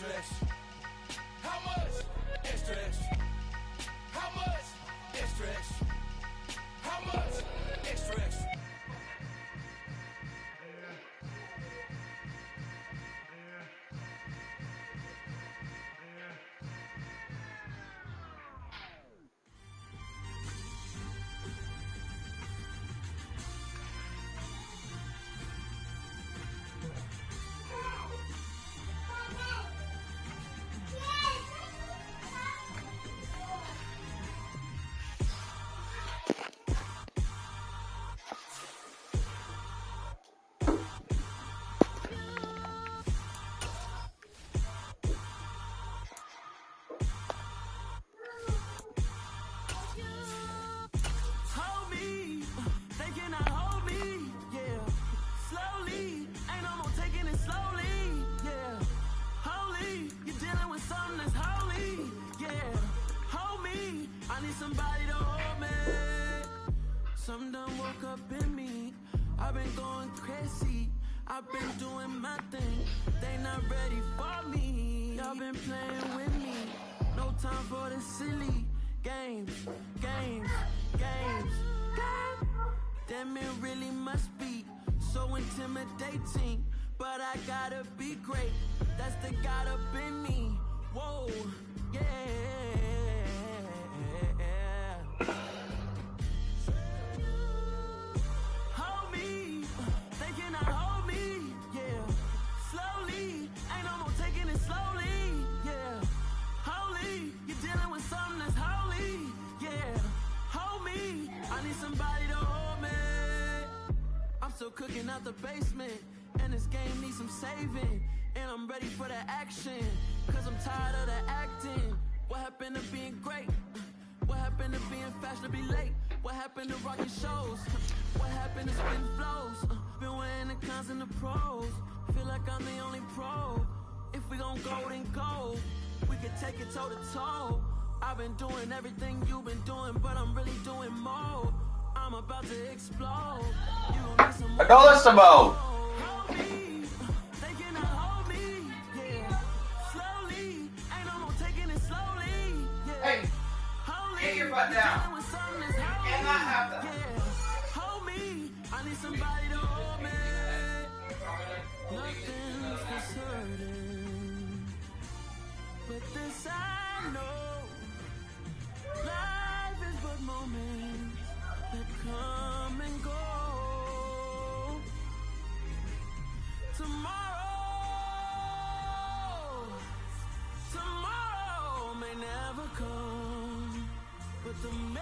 Extra, extra. How much? Extra, extra. How much? Extra, extra. How much? Extra, extra. Somebody to hold me. Some done woke up in me. I've been going crazy. I've been doing my thing. They not ready for me. Y'all been playing with me. No time for the silly games, games, games, games. Damn, it really must be so intimidating. But I gotta be great. That's the God up in me. Whoa, yeah. Hold me, they cannot hold me, yeah. Slowly, ain't no more taking it slowly, yeah. Holy, you're dealing with something that's holy, yeah. Hold me, I need somebody to hold me. I'm still cooking out the basement, and this game needs some saving. And I'm ready for the action, cause I'm tired of the acting. What happened to being great? What happened to being fashionably late? What happened to rocking shows? What happened to spitting flows? Been wearing the cons and the pros. Feel like I'm the only pro. If we gon' go, then go. We could take it toe to toe. I've been doing everything you've been doing, but I'm really doing more. I'm about to explode. You gon' need some more. Agora, Hold me, they cannot hold me, yeah. Slowly, ain't no more taking it slowly, yeah. Hey, get your butt down. And not have that. Yeah. Hold me, I need somebody to hold me. Nothing's for certain, but this I know. Life is but moments that come and go. Tomorrow may never come, but the memories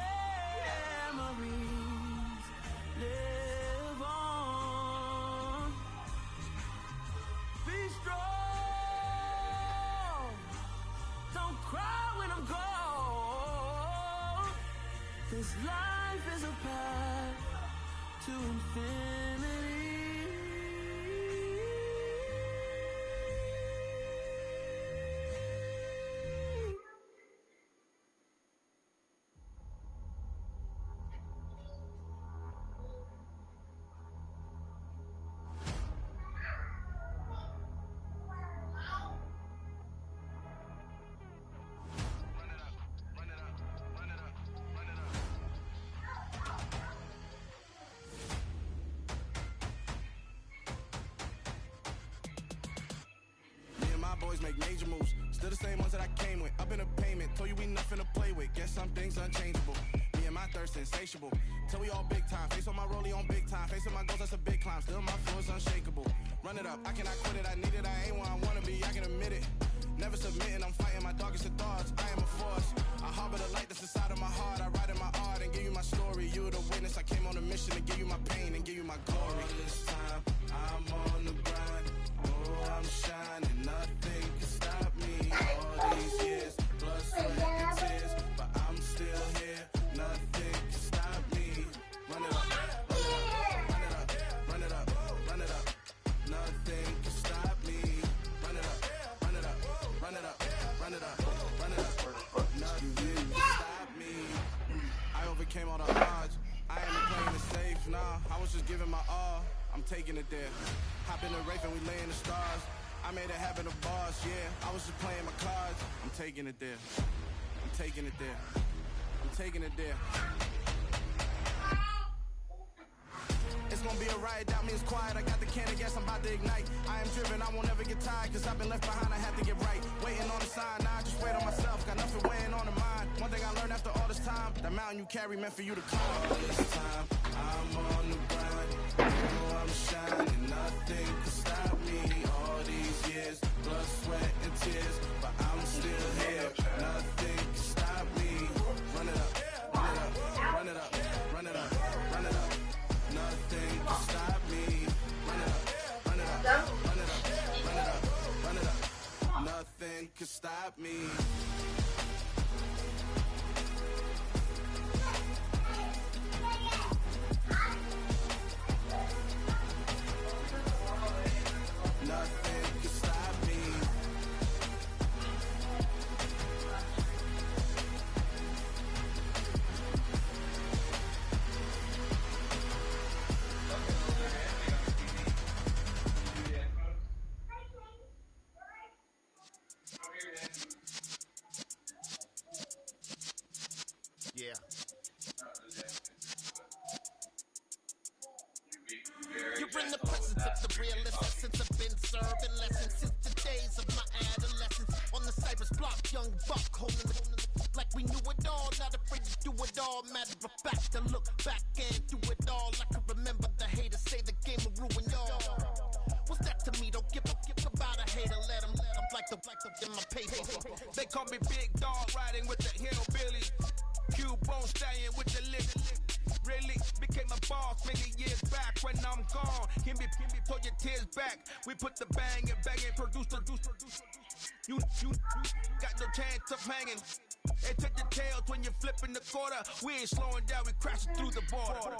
live on. Be strong, don't cry when I'm gone. This life is a path to infinity. Boys make major moves, still the same ones that I came with. Up in the payment, told you we nothing to play with. Guess some things unchangeable. Me and my thirst insatiable. Till we all big time. Face on my rollie on big time. Facing my goals, that's a big climb. Still my flow is unshakable. Run it up, I cannot quit it. I need it, I ain't where I wanna be. I can admit it. Never submitting, I'm fighting my darkest of thoughts. I am a force. I harbor the light that's inside of my heart. I write in my art and give you my story. You the witness. I came on a mission to give you my pain and give you my glory. All this time, I'm on the grind. Oh, I'm shining. Nothing can stop me. All these years, blood, sweat, and tears, but I'm still here. Nothing can stop me. Run it up, run it up, run it up, run it up, run it up. Nothing can stop me. Run it up, run it up, run it up, run it up, run it up. Nothing can stop me. I overcame all the odds. I ain't playing it safe, nah. I was just giving my all. I'm taking it there. Hop in the Wraith and we lay in the stars. I made it happen, the boss, yeah. I was was just playing my cards. I'm taking it there. I'm taking it there. I'm taking it there. It's gonna be a riot, doubt me it's quiet. I got the can of gas, I'm about to ignite. I am driven, I won't ever get tired, cause I've been left behind, I have to get right. Waiting on the sign, now I just wait on myself. Got nothing weighing on the mind. One thing I learned after all this time, that mountain you carry meant for you to climb. All this time, I'm on the grind. You know I'm shining, nothing can stop me. All these years, blood, sweat, and tears, but I'm still here. Nothing can stop me. Run it up, run it up, run it up, run it up, run it up. Nothing can stop me. Run it up, run it up, run it up, run it up, run it up. Nothing can stop me. Nothing can stop me. Yeah. You're in the presence of the realest essence. I've been serving lessons since the days of my adolescence. On the Cypress block, young buck holding the like we knew it all. Not afraid to do it all. Matter of fact, I look back and do it all. I can remember the haters say the game will ruin y'all. What's that to me? Don't give about a hater. Let them like the in my paper. They call me Big Dog, riding with the hillbilly. Q-Bone stallion with the lip. Really became a boss many years back. When I'm gone, can be pull your tears back. We put the bang and bang and produce. You got no chance of hanging. And take the tails when you're flipping the quarter. We ain't slowing down, we crashing through the border.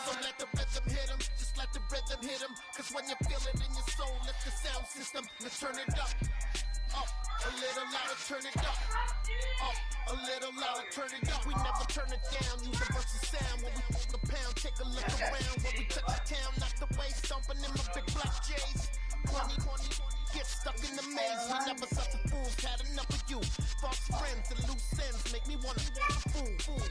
So let the rhythm hit him, just let the rhythm hit him. Cause when you feel it in your soul, let the sound system, let's turn it up. Up, a little louder, turn it up. Up, a little louder, turn it up. We never turn it down, universal sound. When we pull the pound, take a look around. When we touch the town, knock the way, stomping in my big black J's. 20, get stuck in the maze. We never suffer fools, had enough of you. False friends and loose ends make me wanna fool.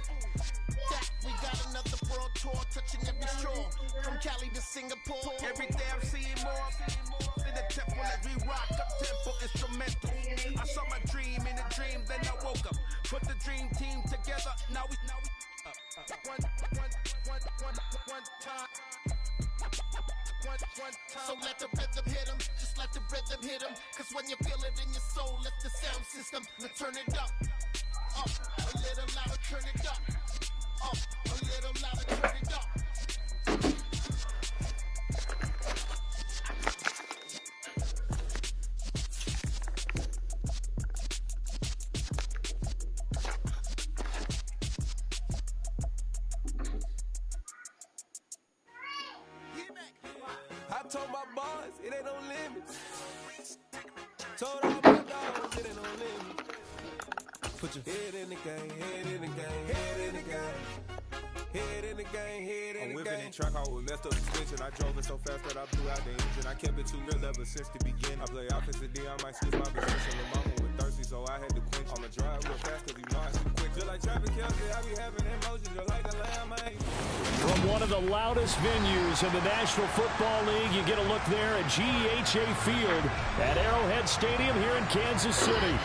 That we got another world tour, touching every shore, from Cali to Singapore. Every day I'm seeing more in the temple as we rock up tempo instrumental. I saw my dream in a dream, then I woke up. Put the dream team together, now we one time. So let the rhythm hit him, just let the rhythm hit him. Cause when you feel it in your soul, let the sound system, let's turn it up. Up, a little louder, turn it up. Up, a little louder, turn it up. I told my boys, it ain't no limits. Told all my dogs, it ain't no limits. Put your head in the game, head in the game, head in the game. Head in the game, head in the game. I'm whipping in track, I was messed up suspension. I drove it so fast that I blew out the engine. I kept it too real ever since the beginning. I play offensive D, I might switch my position. The mama was thirsty, so I had to quench. I'ma drive real fast, cause you know I shoot quick. Just like Travis Kelce, I be having emotions, just like the lamb, man. From one of the loudest venues in the National Football League, you get a look there at GEHA Field at Arrowhead Stadium here in Kansas City.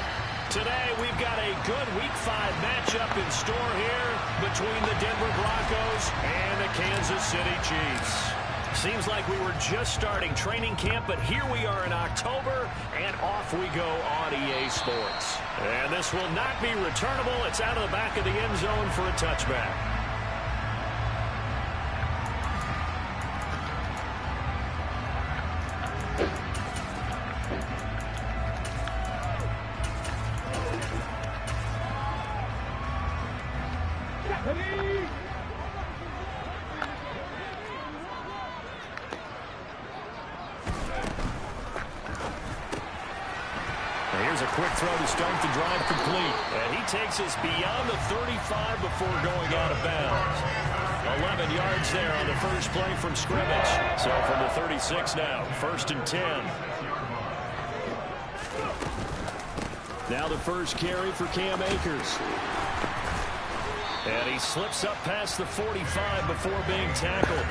Today, we've got a good Week 5 matchup in store here between the Denver Broncos and the Kansas City Chiefs. Seems like we were just starting training camp, but here we are in October, and off we go on EA Sports. And this will not be returnable. It's out of the back of the end zone for a touchback. quick throw to start the drive complete. And he takes us beyond the 35 before going out of bounds. 11 yards there on the first play from scrimmage. So from the 36 now, 1st and 10. Now the first carry for Cam Akers. And he slips up past the 45 before being tackled.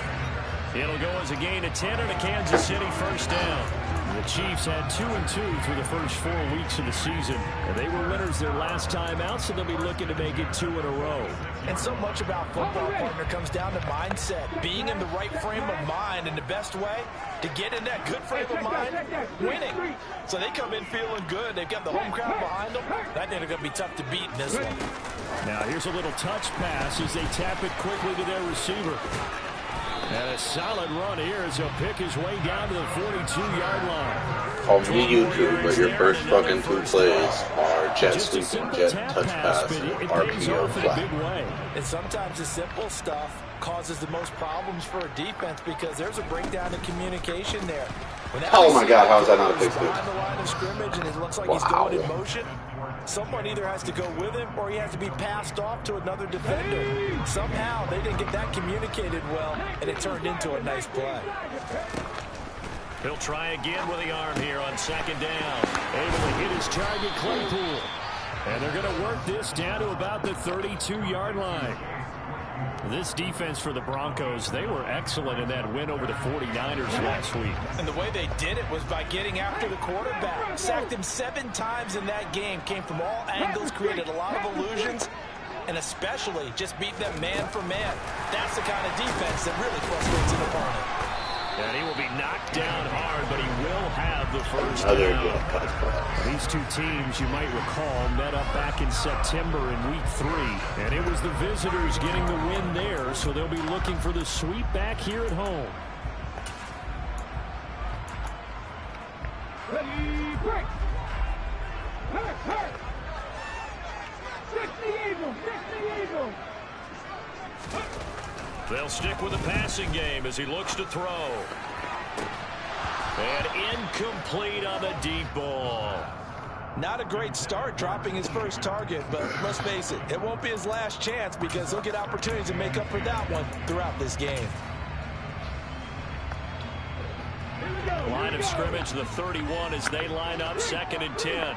It'll go as a gain of 10 and a Kansas City first down. The Chiefs had 2-2 through the first 4 weeks of the season. And they were winners their last time out, so they'll be looking to make it 2 in a row. And so much about football, partner, comes down to mindset. Being in the right frame of mind, and the best way to get in that good frame of mind, winning. So they come in feeling good. They've got the home crowd behind them. I think they're going to be tough to beat in this one. Now here's a little touch pass as they tap it quickly to their receiver. And a solid run here as he'll pick his way down to the 42-yard line. Call me YouTube, but your first fucking 2 plays are jet sweep and jet touch pass and RPO flat. And sometimes the simple stuff causes the most problems for a defense because there's a breakdown in communication there. Oh my God, how is that not a pick six? Behind the line of scrimmage and it looks like he's going in motion. Someone either has to go with him or he has to be passed off to another defender. Somehow they didn't get that communicated well, and it turned into a nice play. He'll try again with the arm here on 2nd down. Able to hit his target, Claypool. And they're going to work this down to about the 32-yard line. This defense for the Broncos, they were excellent in that win over the 49ers last week. And the way they did it was by getting after the quarterback. Sacked him 7 times in that game. Came from all angles, created a lot of illusions, and especially just beat them man for man. That's the kind of defense that really frustrates an opponent. And he will be knocked down hard, but he will have the first down. These two teams, you might recall, met up back in September in Week 3. And it was the visitors getting the win there, so they'll be looking for the sweep back here at home. Ready, break! Hurt! Stick the eagle! They'll stick with the passing game as he looks to throw. And incomplete on the deep ball. Not a great start dropping his first target, but let's face it, it won't be his last chance because he'll get opportunities to make up for that one throughout this game. Line of scrimmage, the 31 as they line up 2nd and 10.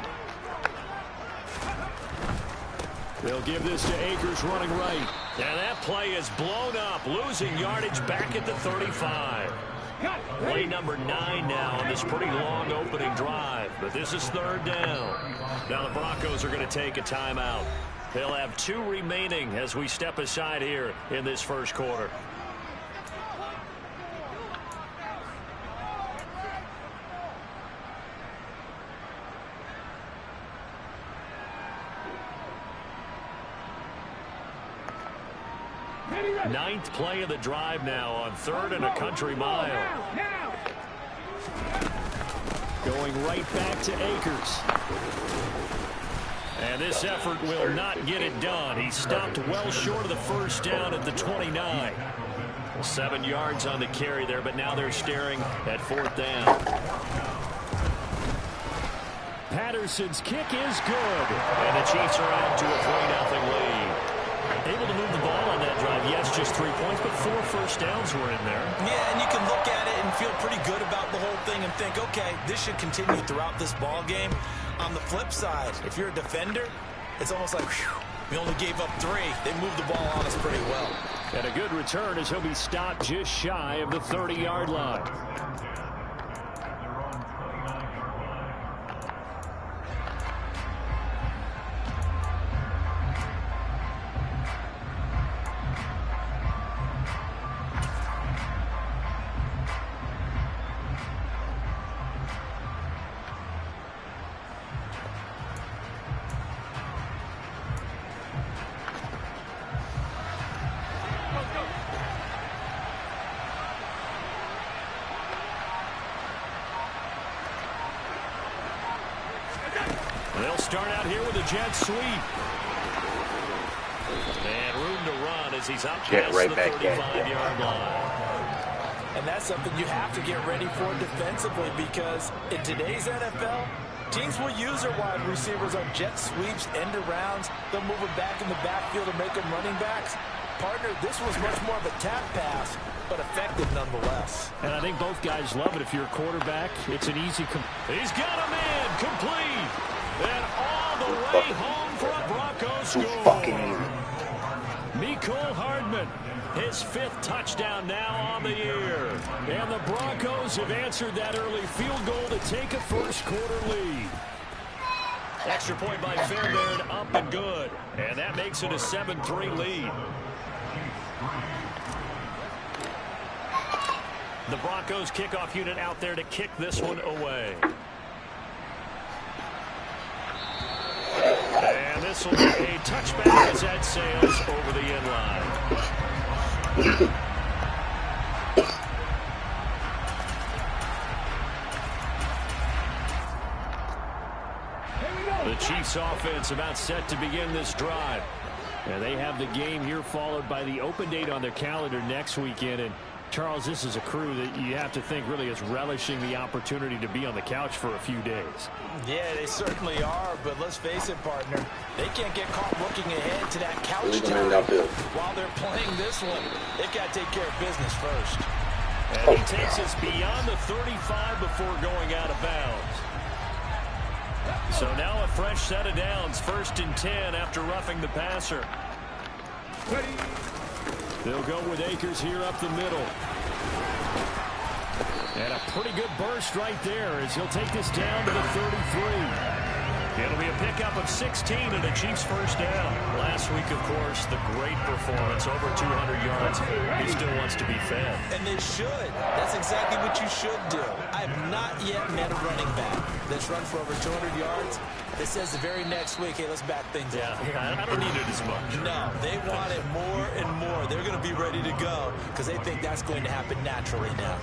They'll give this to Akers running right. And that play is blown up, losing yardage back at the 35. Play number 9 now on this pretty long opening drive. But this is 3rd down. Now the Broncos are going to take a timeout. They'll have 2 remaining as we step aside here in this first quarter. Ninth play of the drive now on 3rd and a country mile. Going right back to Akers. And this effort will not get it done. He stopped well short of the first down at the 29. 7 yards on the carry there, but now they're staring at 4th down. Patterson's kick is good. And the Chiefs are out to a 3-0 lead. Able to move the ball on that drive. Yes, just 3 points, but 4 first downs were in there. Yeah, and you can look at it and feel pretty good about the whole thing and think, okay, this should continue throughout this ball game. On the flip side, if you're a defender, it's almost like, whew, we only gave up 3. They moved the ball on us pretty well. And a good return as he'll be stopped just shy of the 30-yard line. They'll start out here with a jet sweep. And room to run as he's out past the 35-yard line. And that's something you have to get ready for defensively because in today's NFL, Teams will use their wide receivers on jet sweeps, end arounds. They'll move them back in the backfield and make them running backs. Partner, this was much more of a tap pass, but effective nonetheless. And I think both guys love it. If you're a quarterback, it's an easy... He's got him in, complete. And all the way home for a Broncos score. Mecole Hardman, his 5th touchdown now on the year. And the Broncos have answered that early field goal to take a first-quarter lead. Extra point by Fairbairn, up and good. And that makes it a 7-3 lead. The Broncos kickoff unit out there to kick this one away. And this will be a touchback as that sails over the end line. The Chiefs offense about set to begin this drive. And they have the game here followed by the open date on their calendar next weekend. And Charles, this is a crew that you have to think really is relishing the opportunity to be on the couch for a few days. Yeah, they certainly are, but let's face it, partner, they can't get caught looking ahead to that couch time. While they're playing this one, they've got to take care of business first. And he takes us beyond the 35 before going out of bounds. So now a fresh set of downs, 1st and 10 after roughing the passer. They'll go with Akers here up the middle. And a pretty good burst right there as he'll take this down to the 33. It'll be a pickup of 16 and a Chiefs first down. Last week, of course, the great performance, over 200 yards. He still wants to be fed. And they should. That's exactly what you should do. I have not yet met a running back that's run for over 200 yards that says the very next week, hey, let's back things up. Yeah, I don't need it as much. No, they want it more and more. They're going to be ready to go because they think that's going to happen naturally now.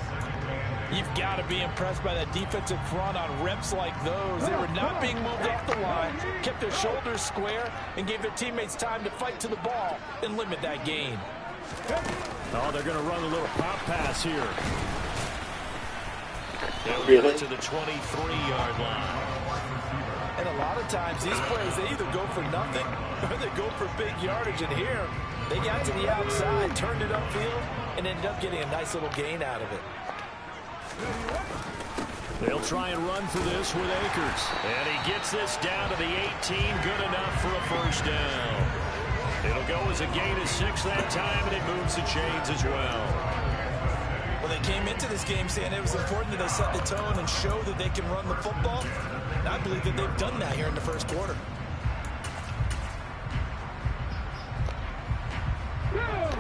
You've got to be impressed by that defensive front on reps like those. They were not being moved off the line, kept their shoulders square, and gave their teammates time to fight to the ball and limit that gain. Oh, they're going to run a little pop pass here. They'll get to the 23-yard line. And a lot of times these players, they either go for nothing or they go for big yardage. And here, they got to the outside, turned it upfield, and ended up getting a nice little gain out of it. They'll try and run for this with Akers. And he gets this down to the 18. Good enough for a first down. It'll go as a gain of 6 that time, and it moves the chains as well. Well, they came into this game saying it was important that they set the tone and show that they can run the football. And I believe that they've done that here in the first quarter.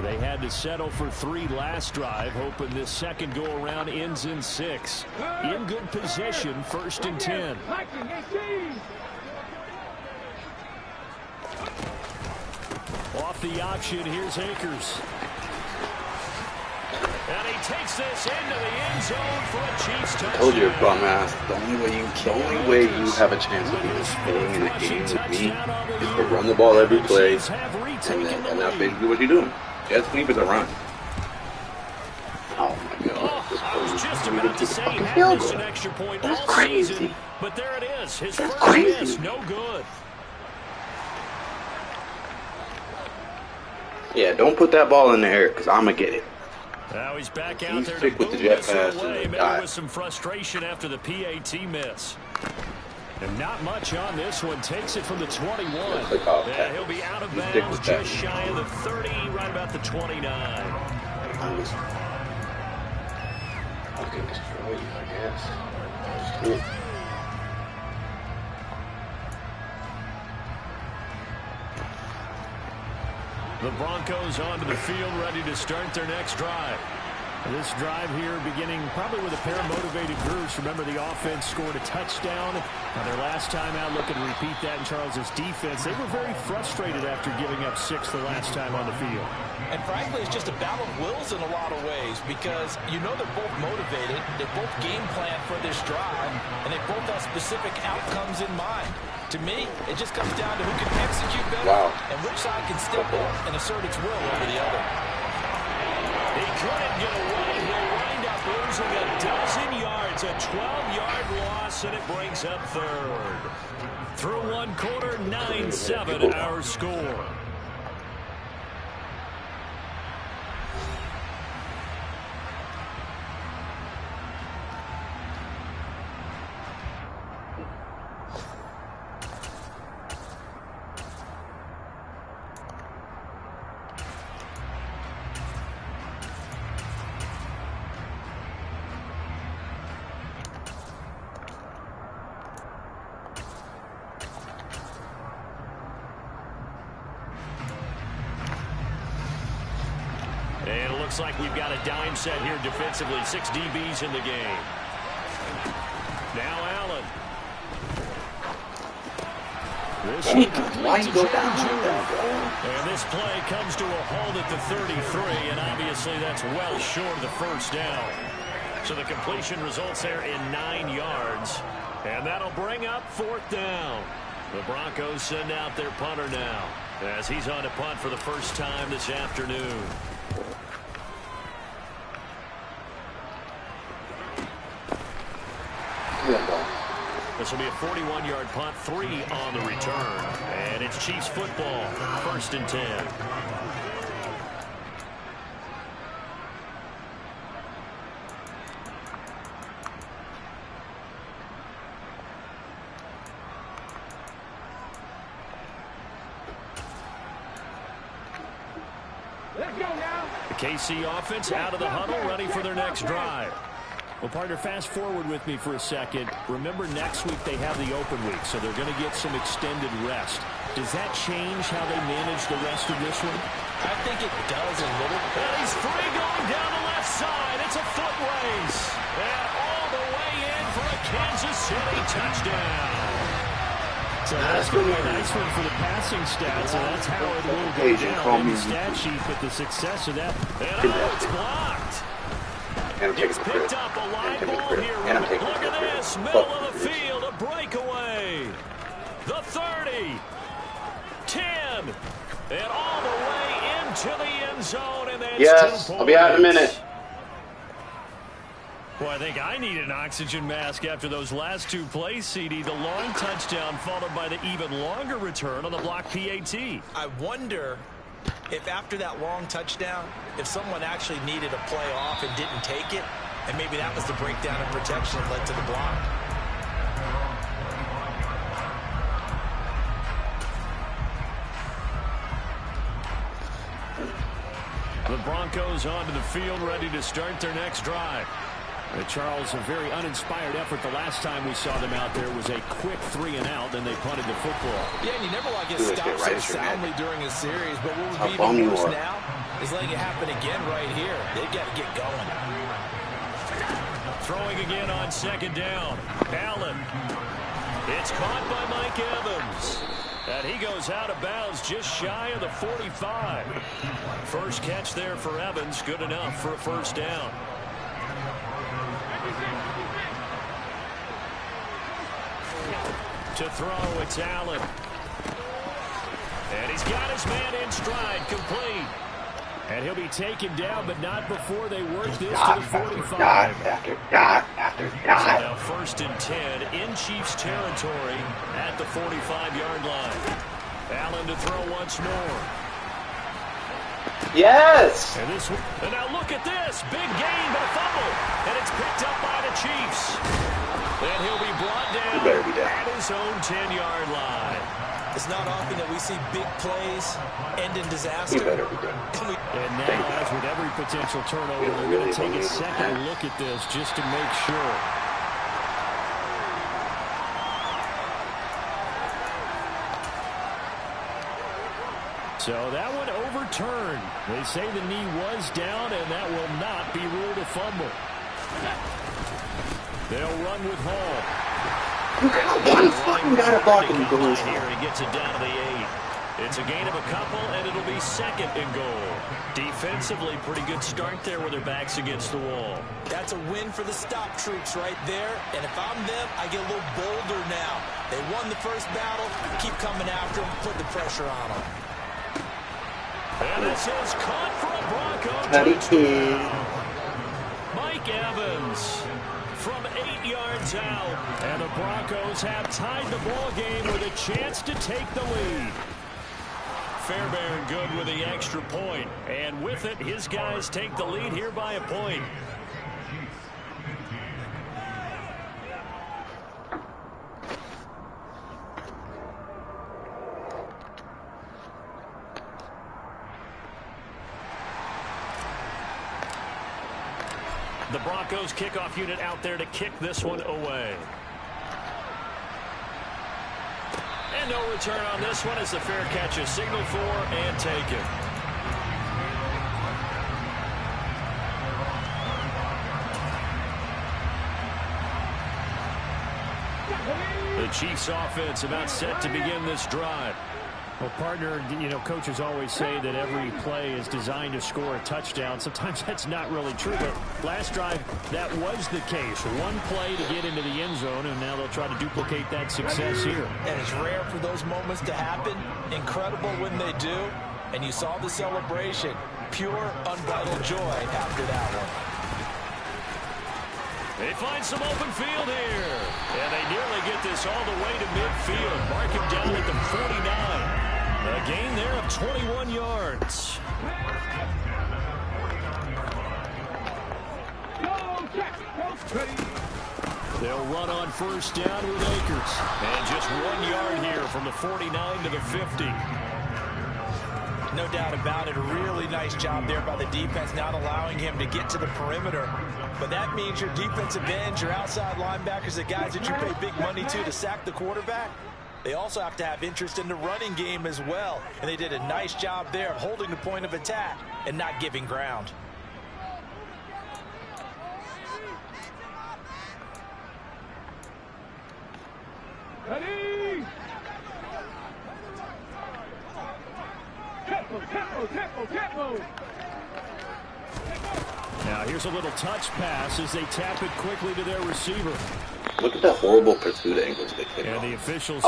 They had to settle for 3 last drive, hoping this second go-around ends in 6. In good position, 1st and 10. Off the option, here's Akers. And he takes this into the end zone for a Chiefs touchdown. I told you, bum ass. The only way you have a chance of staying in the game with me is to run the ball every play, and that's basically what you're doing. Jet sweep is a run. Oh my god! I was just about to say he had missed an extra point all season, but there it is. His first miss, no good. Yeah, don't put that ball in the air because I'm gonna get it. Now he's back out there stick to with the jet pass away, maybe with some frustration after the PAT miss. And not much on this one. Takes it from the 21. Yeah, he'll be out of bounds just shy of the 30, right about the 29. I'll get destroyed, I guess. The Broncos onto the field, ready to start their next drive. This drive here beginning probably with a pair of motivated groups. Remember, the offense scored a touchdown. Now their last time out, looking to repeat that in Charles's defense. They were very frustrated after giving up 6 the last time on the field. And frankly, it's just a battle of wills in a lot of ways because you know they're both motivated. They both game plan for this drive, and they both have specific outcomes in mind. To me, it just comes down to who can execute better and which side can step up and assert its will over the other. He couldn't get away. He'll wind up losing a dozen yards, a 12-yard loss, and it brings up third. Through one quarter, 9-7 our score. And it looks like we've got a dime set here defensively. 6 DBs in the game. Now Allen. This one complete to Juju. And this play comes to a halt at the 33, and obviously that's well short of the first down. So the completion results there in 9 yards. And that'll bring up 4th down. The Broncos send out their punter now, as he's on to punt for the first time this afternoon. This will be a 41-yard punt, 3 on the return. And it's Chiefs football, 1st and 10. Let's go now. The KC offense out of the huddle, ready for their next drive. Well, partner, fast forward with me for a second. Remember, next week they have the open week, so they're going to get some extended rest. Does that change how they manage the rest of this one? I think it does a little. And he's free going down the left side. It's a foot race. And all the way in for a Kansas City touchdown. So that's going to be a nice one for the passing stats, and that's how it will go down in the stat sheet, but the success of that. And it's blocked. He's picked up a line ball here. Look at this. Middle of the field, a breakaway. The 30. 10. And all the way into the end zone. And that's 2 points. I'll be out in a minute. Well, I think I need an oxygen mask after those last 2 plays, CD. The long touchdown followed by the even longer return on the block PAT. I wonder if after that long touchdown, if someone actually needed a play off and didn't take it, and maybe that was the breakdown in protection that led to the block. The Broncos onto the field, ready to start their next drive. Charles, a very uninspired effort. The last time we saw them out there was a quick 3 and out, then they punted the football. Yeah, and you never want to get stopped so soundly during a series, but what would be even worse now is letting it happen again right here. They've got to get going. Throwing again on 2nd down. Allen. It's caught by Mike Evans. And he goes out of bounds just shy of the 45. First catch there for Evans. Good enough for a first down. To throw, it's Allen. And he's got his man in stride, complete. And he'll be taken down, but not before they work this to the 45. So now 1st and 10 in Chiefs territory at the 45-yard line. Allen to throw once more. Yes! And now look at this. Big gain, but a fumble. And it's picked up by the Chiefs. And he'll be brought down at his own 10-yard line. It's not often that we see big plays end in disaster. And now, as with every potential turnover, they're going to take a second look at this just to make sure. So that one overturned. They say the knee was down, and that will not be ruled a fumble. They'll run with Hall. You got one fucking guy to block him goes here. He gets it down to the 8. It's a gain of a couple, and it'll be 2nd and goal. Defensively, pretty good start there with their backs against the wall. That's a win for the stop troops right there. And if I'm them, I get a little bolder now. They won the first battle. Keep coming after them. Put the pressure on them. And this is caught for a Bronco touchdown. Mike Mike Evans from 8 yards out. And the Broncos have tied the ball game with a chance to take the lead. Fairbairn good with the extra point. And with it, his guys take the lead here by a point. The Broncos kickoff unit out there to kick this one away. And no return on this one as the fair catch is signaled for and taken. The Chiefs offense about set to begin this drive. Well, partner, you know, coaches always say that every play is designed to score a touchdown. Sometimes that's not really true, but last drive, that was the case. One play to get into the end zone, and now they'll try to duplicate that success here. And it's rare for those moments to happen. Incredible when they do. And you saw the celebration. Pure, unbridled joy after that one. They find some open field here. And they nearly get this all the way to midfield. Mark him down at the 49. A gain there of 21 yards. They'll run on first down with Akers. And just 1 yard here from the 49 to the 50. No doubt about it. A really nice job there by the defense, not allowing him to get to the perimeter. But that means your defensive ends, your outside linebackers, the guys that you pay big money to sack the quarterback, they also have to have interest in the running game as well. And they did a nice job there of holding the point of attack and not giving ground. Ready? Tempo. Now here's a little touch pass as they tap it quickly to their receiver. Look at that horrible pursuit angles they take. And the officials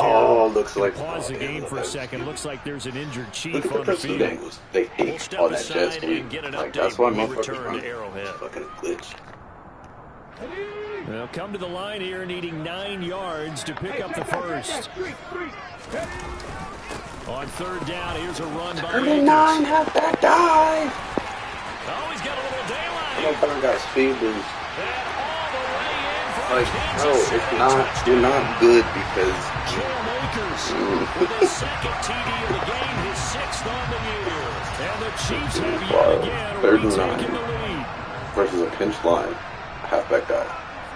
looks like pause the game for a second. Looks like there's an injured Chief look at the on the pursuit field. Angles. They hate all that jet sweep. Like, that's why motherfuckers run. Arrowhead. Fucking glitch. They'll come to the line here needing 9 yards to pick up the first. On third down, here's a run by 39, halfback dive. Oh, he's got a little daylight. Motherfucker got speed boost. Like, no, it's not. You're not good because. With his second TD of the game, his 6th on the year. And the Chiefs have yet again retaken the lead. Versus a pinch line, halfback dive.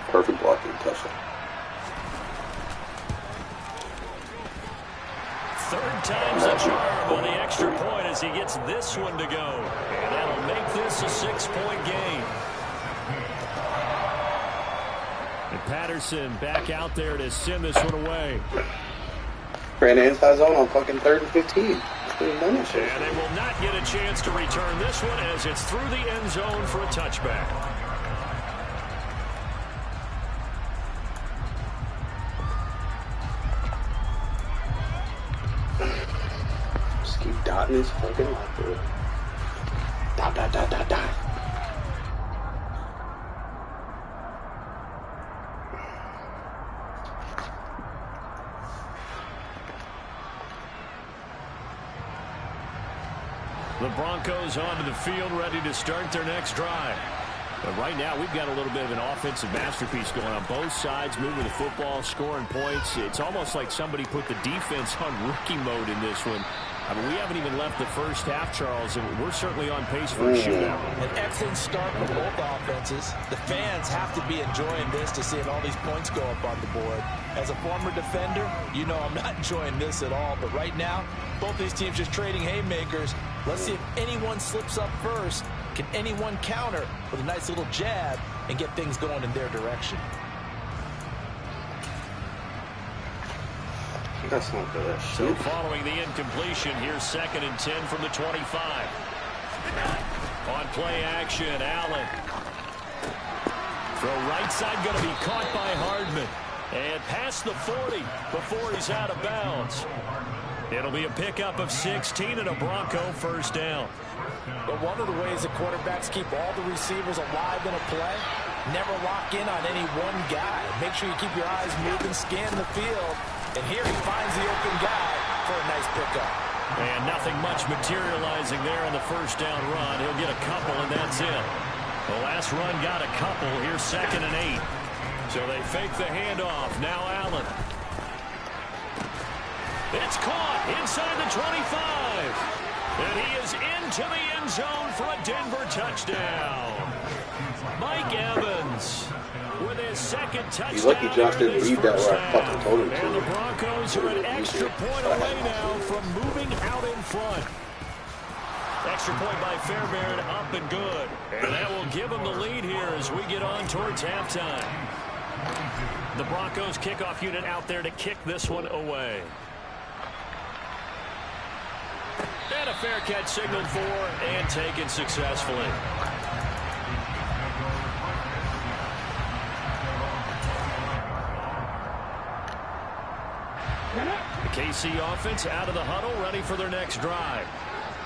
Perfect blocking, touchdown. Third time's a charm on the extra point as he gets this one to go. And that'll make this a 6-point game. And Patterson back out there to send this one away. Ran inside zone on fucking 3rd and 15. And they will not get a chance to return this one as it's through the end zone for a touchback. Keep dotting his fucking life, bro. Dot. The Broncos onto the field, ready to start their next drive. But right now, we've got a little bit of an offensive masterpiece going on both sides, moving the football, scoring points. It's almost like somebody put the defense on rookie mode in this one. I mean, we haven't even left the first half, Charles, and we're certainly on pace for a shootout. An excellent start for both offenses. The fans have to be enjoying this to seeing all these points go up on the board. As a former defender, you know I'm not enjoying this at all. But right now, both these teams just trading haymakers. Let's see if anyone slips up first. Can anyone counter with a nice little jab and get things going in their direction? That's not good. So following the incompletion, here's 2nd and 10 from the 25. On play action, Allen. Throw right side going to be caught by Hardman. And past the 40 before he's out of bounds. It'll be a pickup of 16 and a Bronco first down. But one of the ways that quarterbacks keep all the receivers alive in a play, never lock in on any one guy. Make sure you keep your eyes moving, scan the field. And here he finds the open guy for a nice pickup. And nothing much materializing there on the first down run. He'll get a couple, and that's it. The last run got a couple. Here's 2nd and 8. So they fake the handoff. Now Allen. It's caught inside the 25. And he is into the end zone for a Denver touchdown. Mike Evans with his 2nd touchdown. He's lucky Josh didn't read that where I fucking told him to. And the Broncos are an extra point away now from moving out in front. Extra point by Fairbairn, up and good. And that will give them the lead here as we get on towards halftime. The Broncos kickoff unit out there to kick this one away. And a fair catch signaled for and taken successfully. The KC offense out of the huddle, ready for their next drive.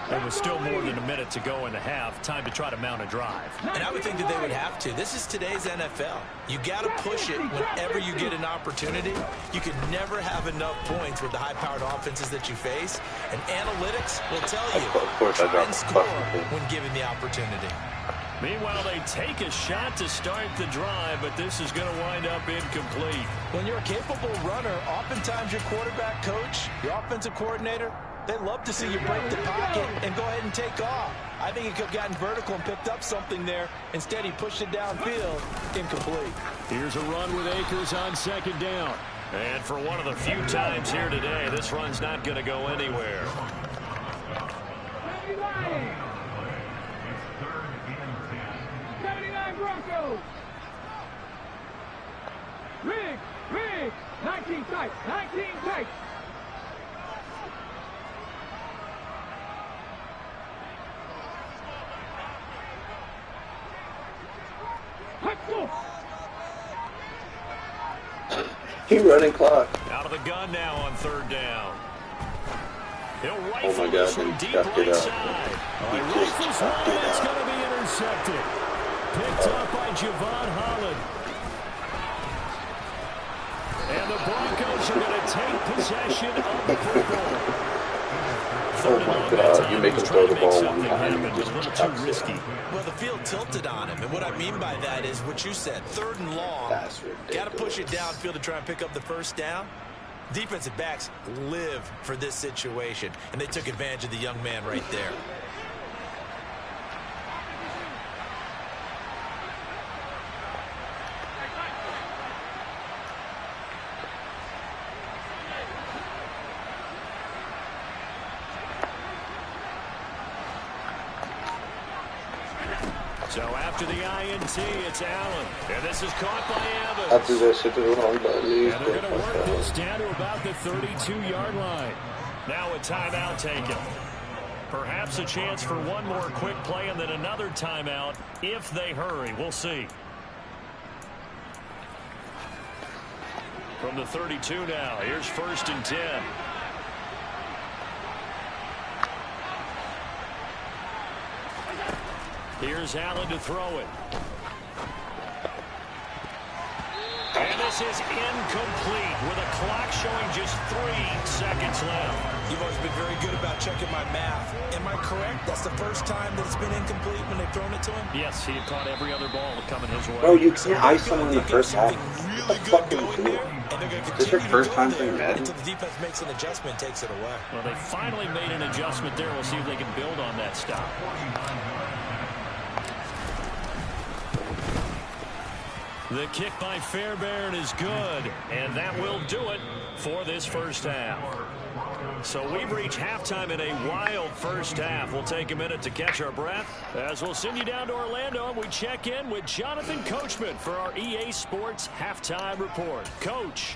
There was still more than a minute to go in the half. Time to try to mount a drive. And I would think that they would have to. This is today's NFL. You got to push it whenever you get an opportunity. You can never have enough points with the high-powered offenses that you face. And analytics will tell you. Of course, I dropped and score when given the opportunity. Meanwhile, they take a shot to start the drive, but this is going to wind up incomplete. When you're a capable runner, oftentimes your quarterback coach, your offensive coordinator, they love to see you break the pocket and go ahead and take off. I think he could have gotten vertical and picked up something there. Instead, he pushed it downfield. Incomplete. Here's a run with Akers on 2nd down. And for one of the few times here today, this run's not going to go anywhere. Broncos. Rig, 19 tight, 19 tight. He running clock. Out of the gun now on 3rd down. He'll Oh rifle my this God, from he deep chucked it right up. side. He He just rifles chucked one, it it's up. going to be intercepted. Picked up by Javon Holland. And the Broncos are going to take possession of the football. Oh my God, you make him throw the ball one time, you just a little chucks too it. risky. Well, the field tilted on him. And what I mean by that is what you said. 3rd and long. That's ridiculous. Got to push it downfield to try and pick up the first down. Defensive backs live for this situation. And they took advantage of the young man right there. So after the INT, it's Allen. And this is caught by Evans. After that shit to the wrong button. And they're going to work this down to about the 32-yard line. Now a timeout taken. Perhaps a chance for one more quick play and then another timeout if they hurry. We'll see. From the 32 now, here's 1st and 10. Here's Allen to throw it. And this is incomplete with a clock showing just 3 seconds left. You've always been very good about checking my math. Am I correct? That's the first time that it's been incomplete when they've thrown it to him? Yes, he had caught every other ball coming his way. Bro, you can't ice someone in the first half. What the fuck are you doing? Is this your first time playing Madden? Until the defense makes an adjustment, takes it away. Well, they finally made an adjustment there. We'll see if they can build on that stop. The kick by Fairbairn is good, and that will do it for this first half. So we've reached halftime in a wild first half. We'll take a minute to catch our breath as we'll send you down to Orlando and we check in with Jonathan Coachman for our EA Sports Halftime Report. Coach.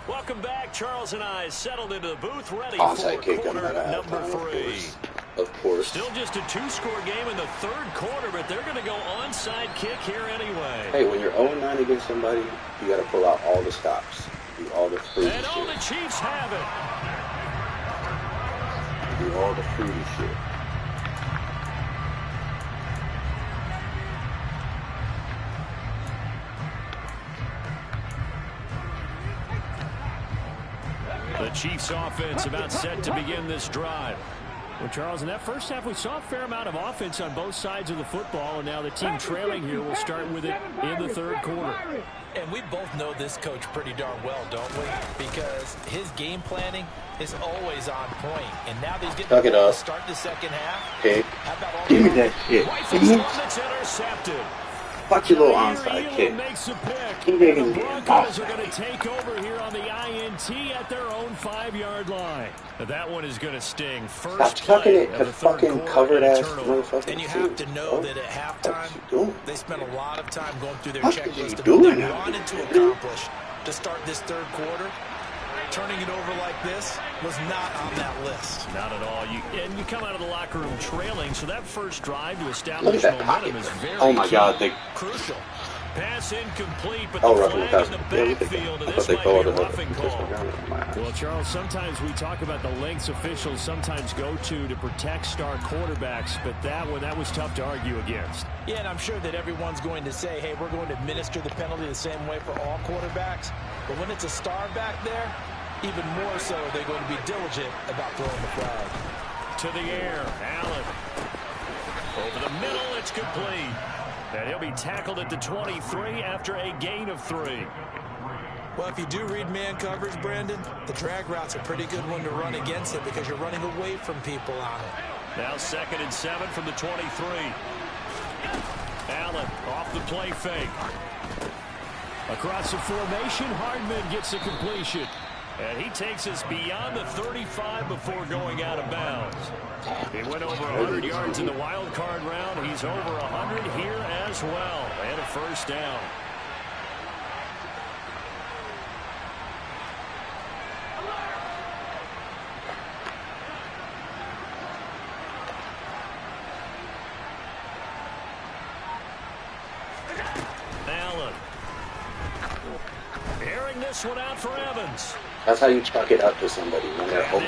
Welcome back. Charles and I settled into the booth ready Onside for kick quarter number 3. Of course. Still just a 2-score game in the 3rd quarter, but they're going to go onside kick here anyway. Hey, when you're 0-9 against somebody, you got to pull out all the stops. Do all the fruity And all the Chiefs have it. Do all the fruity shit. The Chiefs offense about set to begin this drive. Well, Charles, in that first half, we saw a fair amount of offense on both sides of the football, and now the team trailing here will start with it in the third quarter. And we both know this coach pretty darn well, don't we? Because his game planning is always on point. And now he's getting to start the second half. Okay. Give me that shit. That's intercepted. Fuck your little onside kick. The Broncos are going to take over here on the INT at their own 5-yard line. Now that one is going to sting. First play of the third quarter, and you have to know that at halftime, they spent a lot of time going through their checklist of what they wanted to accomplish to start this third quarter. Turning it over like this was not on that list. Not at all. And you come out of the locker room trailing, so that first drive to establish momentum is very crucial. Pass incomplete, but the flag in the backfield, and this might be a roughing call. Well, Charles, sometimes we talk about the lengths officials sometimes go to protect star quarterbacks, but that was tough to argue against. Yeah, and I'm sure that everyone's going to say, hey, we're going to administer the penalty the same way for all quarterbacks. But when it's a star back there, even more so, they're going to be diligent about throwing the flag. To the air, Allen. Over the middle, it's complete. And he'll be tackled at the 23 after a gain of 3. Well, if you do read man coverage, Brandon, the drag route's a pretty good one to run against it because you're running away from people on it. Now 2nd and 7 from the 23. Allen off the play fake. Across the formation, Hardman gets the completion. And he takes us beyond the 35 before going out of bounds. He went over 100 yards in the wild card round. He's over 100 here as well. And a first down. Allen. Airing this one out for Evans. That's how you chuck it up to somebody when they're open.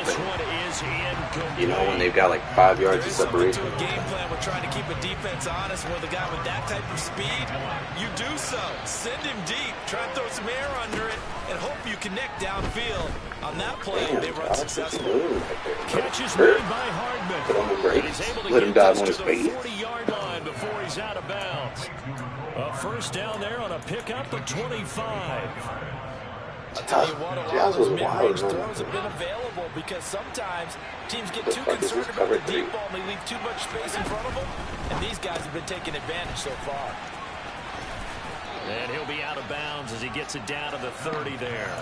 You know, when they've got like 5 yards of separation. To a game plan, we're trying to keep a defense honest with a guy with that type of speed. You do so. Send him deep. Try and throw some air under it and hope you connect downfield. On that play, they run successfully. Catches made by Hardman. Put on the brakes. He's able to Let him get dive this on to his the face. 40-yard line before he's out of bounds. A first down there on a pickup of 25. I'll tell you what, a lot of those mid-range throws have been available because sometimes teams get too concerned about the deep ball and they leave too much space in front of them, and these guys have been taking advantage so far. And he'll be out of bounds as he gets it down to the 30 there.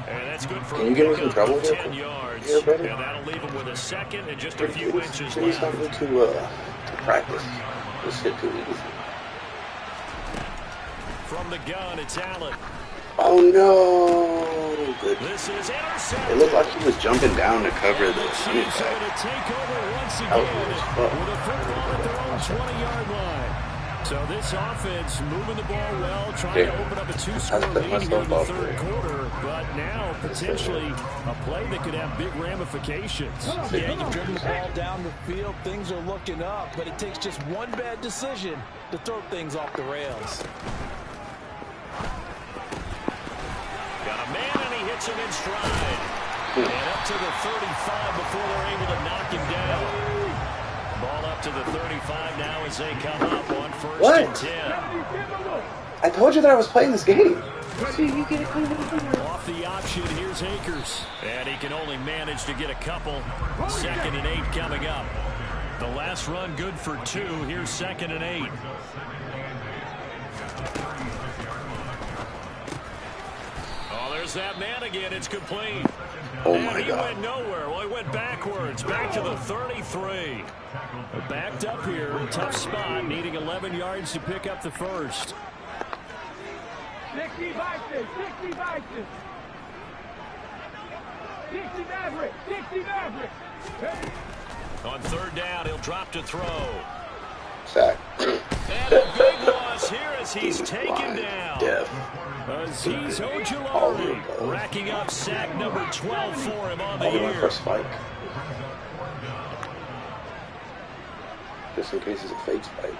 And that's good for Can you get him some trouble here? 10 yards. And that'll leave him with a second and just a few inches left. Something to practice. This shit too easy. From the gun, it's Allen. Oh no! Good. This is intercepted. It looked like he was jumping down to cover the Chiefs are going to take over once again with a football at their own 20-yard line. So this offense moving the ball well, trying to open up a 2-score lead here in the third quarter, but now potentially a play that could have big ramifications. Yeah, you've driven the ball down the field, things are looking up, but it takes just one bad decision to throw things off the rails. Got a man, and he hits him in stride. And up to the 35 before they're able to knock him down. Ball up to the 35 now as they come up on first and 10. I told you that I was playing this game. Off the option, here's Akers. And he can only manage to get a couple. 2nd and 8 coming up. The last run good for 2. Here's 2nd and 8. Oh, there's that man again. It's complete. Oh, and my he God. went nowhere. Well, he went backwards. Back to the 33. Backed up here. Tough spot. Needing 11 yards to pick up the first. 60 Vikings, 60 Vikings. 60 Maverick, 60 Maverick. On third down, he'll drop to throw. Sack. And a big loss here as he's taken down. Deaf. Aziz Ojulari racking up sack number 12 for him on the year. For spike. Just in case it's a fake spike.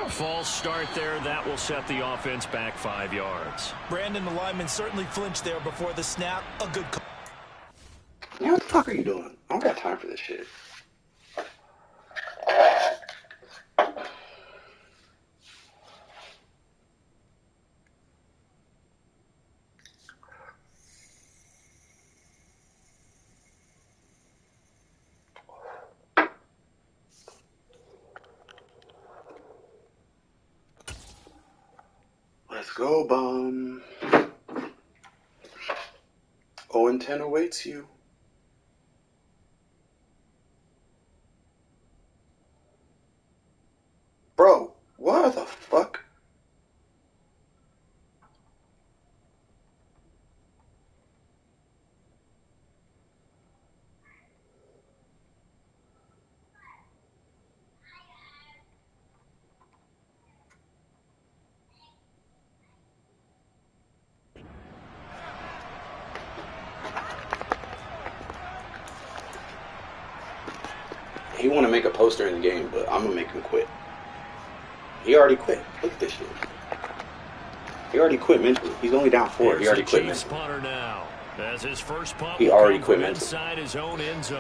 False start there. That will set the offense back 5 yards. Brandon, the lineman certainly flinched there before the snap. A good call. Yeah, what the fuck are you doing? I don't got time for this shit. Let's go, bum. 0-10 awaits you. Bro, what the fuck? He want to make a poster in the game, but I'm going to make him quit. He already quit. Look at this shit. He already quit mentally. He's only down 4. He already quit mentally. He already quit mentally.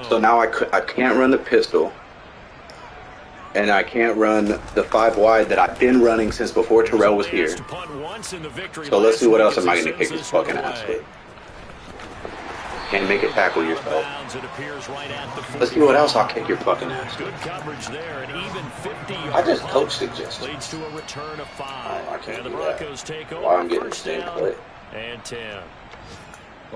So now I can't run the pistol. And I can't run the 5 wide that I've been running since before Terrell was here. So let's see what else am I going to kick his fucking ass with. Can't make a tackle yourself. Let's see what else I'll kick your fucking ass. Good coverage there, and even 50 yards. I just coach suggestions. Leads to a return of 5. Oh, I can't and the do Broncos that. take over. Why I'm getting the first same down play. and 10.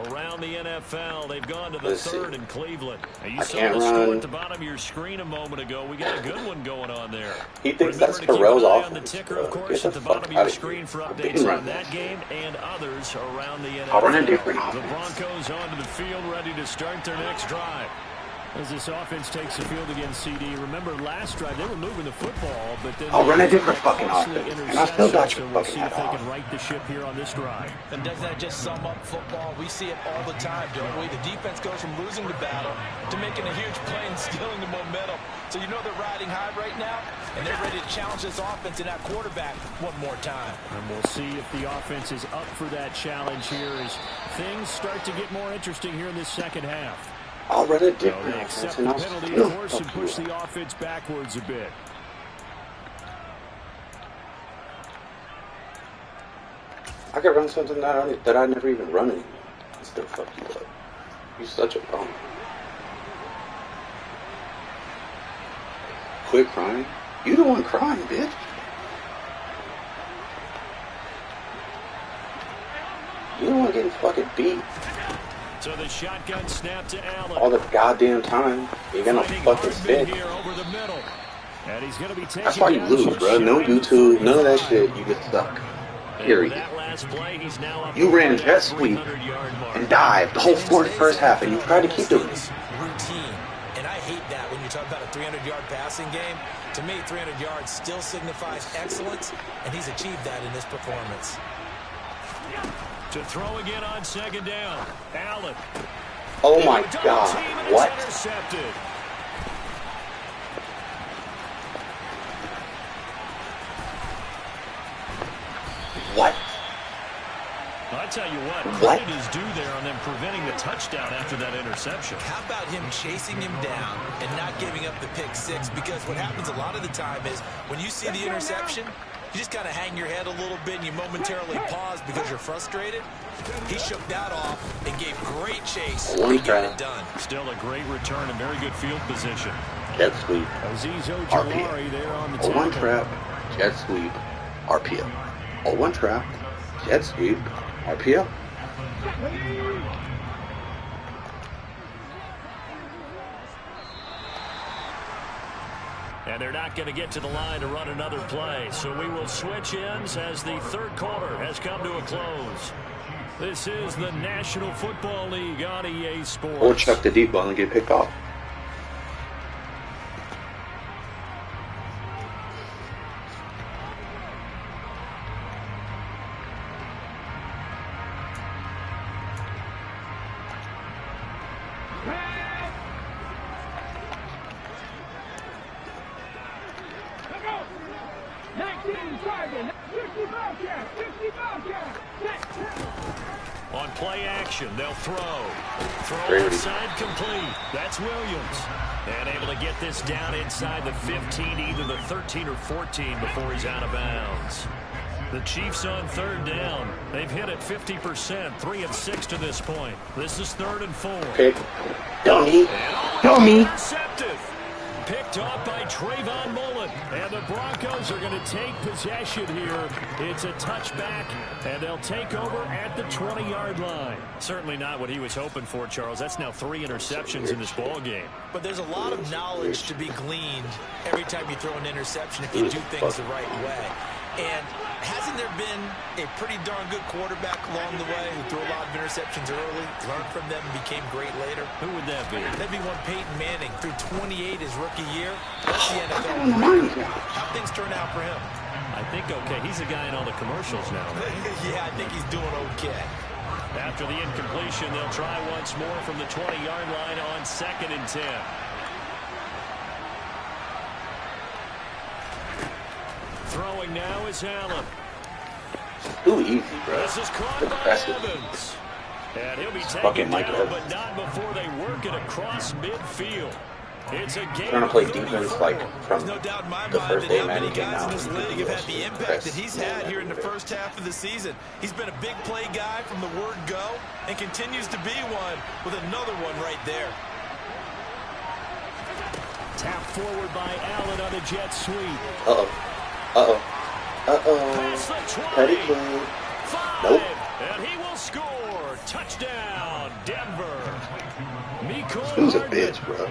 Around the NFL, they've gone to the Let's third see. in Cleveland. Now, you I saw can't the score run. at the bottom of your screen a moment ago. We got a good one going on there. He thinks Remember that's to keep Terrell's an eye on offense. the ticker, of Bro. course, Get at the the fuck bottom of your outta screen here. for I updates didn't run on that. that game and others around the NFL. I'll run a different The offense. Broncos onto the field, ready to start their next drive. As this offense takes the field against CD, remember last drive they were moving the football, but then I'll run a different fucking offense, and I still got your we'll fucking see if head they off. can right the ship here on this drive. And doesn't that just sum up football? We see it all the time, don't we? The defense goes from losing the battle to making a huge play and stealing the momentum. So you know they're riding high right now, and they're ready to challenge this offense and that quarterback one more time. And we'll see if the offense is up for that challenge here as things start to get more interesting here in this second half. I'll run a So different they offense, accept and the I'll penalty, still of course, and fuck you push up. the offense backwards a bit. I could run something that I never even run anymore. And still fuck you up. You're such a bum. Quit crying. You the one crying, bitch. You the one getting fucking beat So the shotgun snap to Allen. all the goddamn time. You got no fucking stick. Here over the middle. And he's going to be taken That's why you down lose, just bro. No shy of YouTube, none of that 45. shit. You get stuck. And Period. with that last play, he's now up You over ran that jet sweep 300-yard mark. and dived the whole first half, and you tried to keep doing it. Routine. And I hate that when you talk about a 300-yard passing game. To me, 300 yards still signifies excellence, and he's achieved that in this performance. To throw again on second down. Allen. Oh my Double God! team, and it's What? intercepted. What? I tell you what, What? credit is due there on them preventing the touchdown after that interception. How about him chasing him down and not giving up the pick six? Because what happens a lot of the time is when you see the interception, you just kind of hang your head a little bit and you momentarily pause because you're frustrated. He shook that off and gave great chase One and got trap. it done. Still a great return and very good field position. Jet sweep. Aziz Ojulari there on the tackle. 0-1 trap. Jet sweep. RPO. 0-1 trap. Jet sweep. RPO. And they're not going to get to the line to run another play. So we will switch ends as the third quarter has come to a close. This is the National Football League on EA Sports. Or chuck the deep ball and get picked off. On play action, they'll throw. Throw inside, complete. That's Williams. And able to get this down inside the 15, either the 13 or 14 before he's out of bounds. The Chiefs on third down. They've hit it 50%, 3 of 6 to this point. This is 3rd and 4. Okay. Dummy. Dummy. Picked off by Trayvon Mullen. And the Broncos are going to take possession here. It's a touchback, and they'll take over at the 20-yard line. Certainly not what he was hoping for, Charles. That's now 3 interceptions in this ball game. But there's a lot of knowledge to be gleaned every time you throw an interception if you do things the right way. And hasn't there been a pretty darn good quarterback along the way who threw a lot of interceptions early, learned from them, and became great later? Who would that be? That'd be one Peyton Manning, threw 28 his rookie year. That's the NFL. How things turn out for him? I think okay. He's a guy in all the commercials now, right? Yeah, I think he's doing okay. After the incompletion, they'll try once more from the 20-yard line on 2nd and 10. Throwing now is Allen. Too easy, bro. This is caught by Evans. And he'll be taken down, but not before they work it across midfield. It's a game. Trying to play defense like from no doubt in my the mind first that day how many Madden came guys in out. this league have had the impact that he's had here in the first half of the season. He's been a big play guy from the word go and continues to be one with another one right there. Tap forward by Allen on a jet sweep. Past the 20. Nope. And he will score. Touchdown, Denver. Who's a bitch, bro?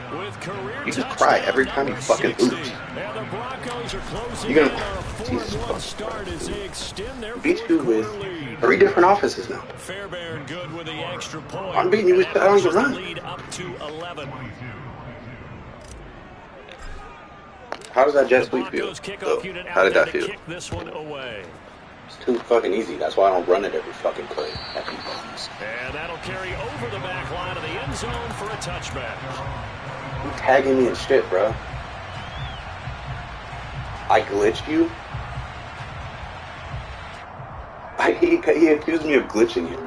You just cry every time he fucking loses. And the Broncos are closing You're in gonna on a 4-1 start as they extend their beat you with lead. 3 different offenses now. Fairbairn good with the extra point. I'm beating you with I don't even run. Lead up to 11. How does that jet sweep feel? How did that feel? Kick this one away. It's too fucking easy. That's why I don't run it every fucking play. And that'll carry over the back line of the end zone for a touchback. You tagging me and shit, bro. I glitched you? He accused me of glitching you.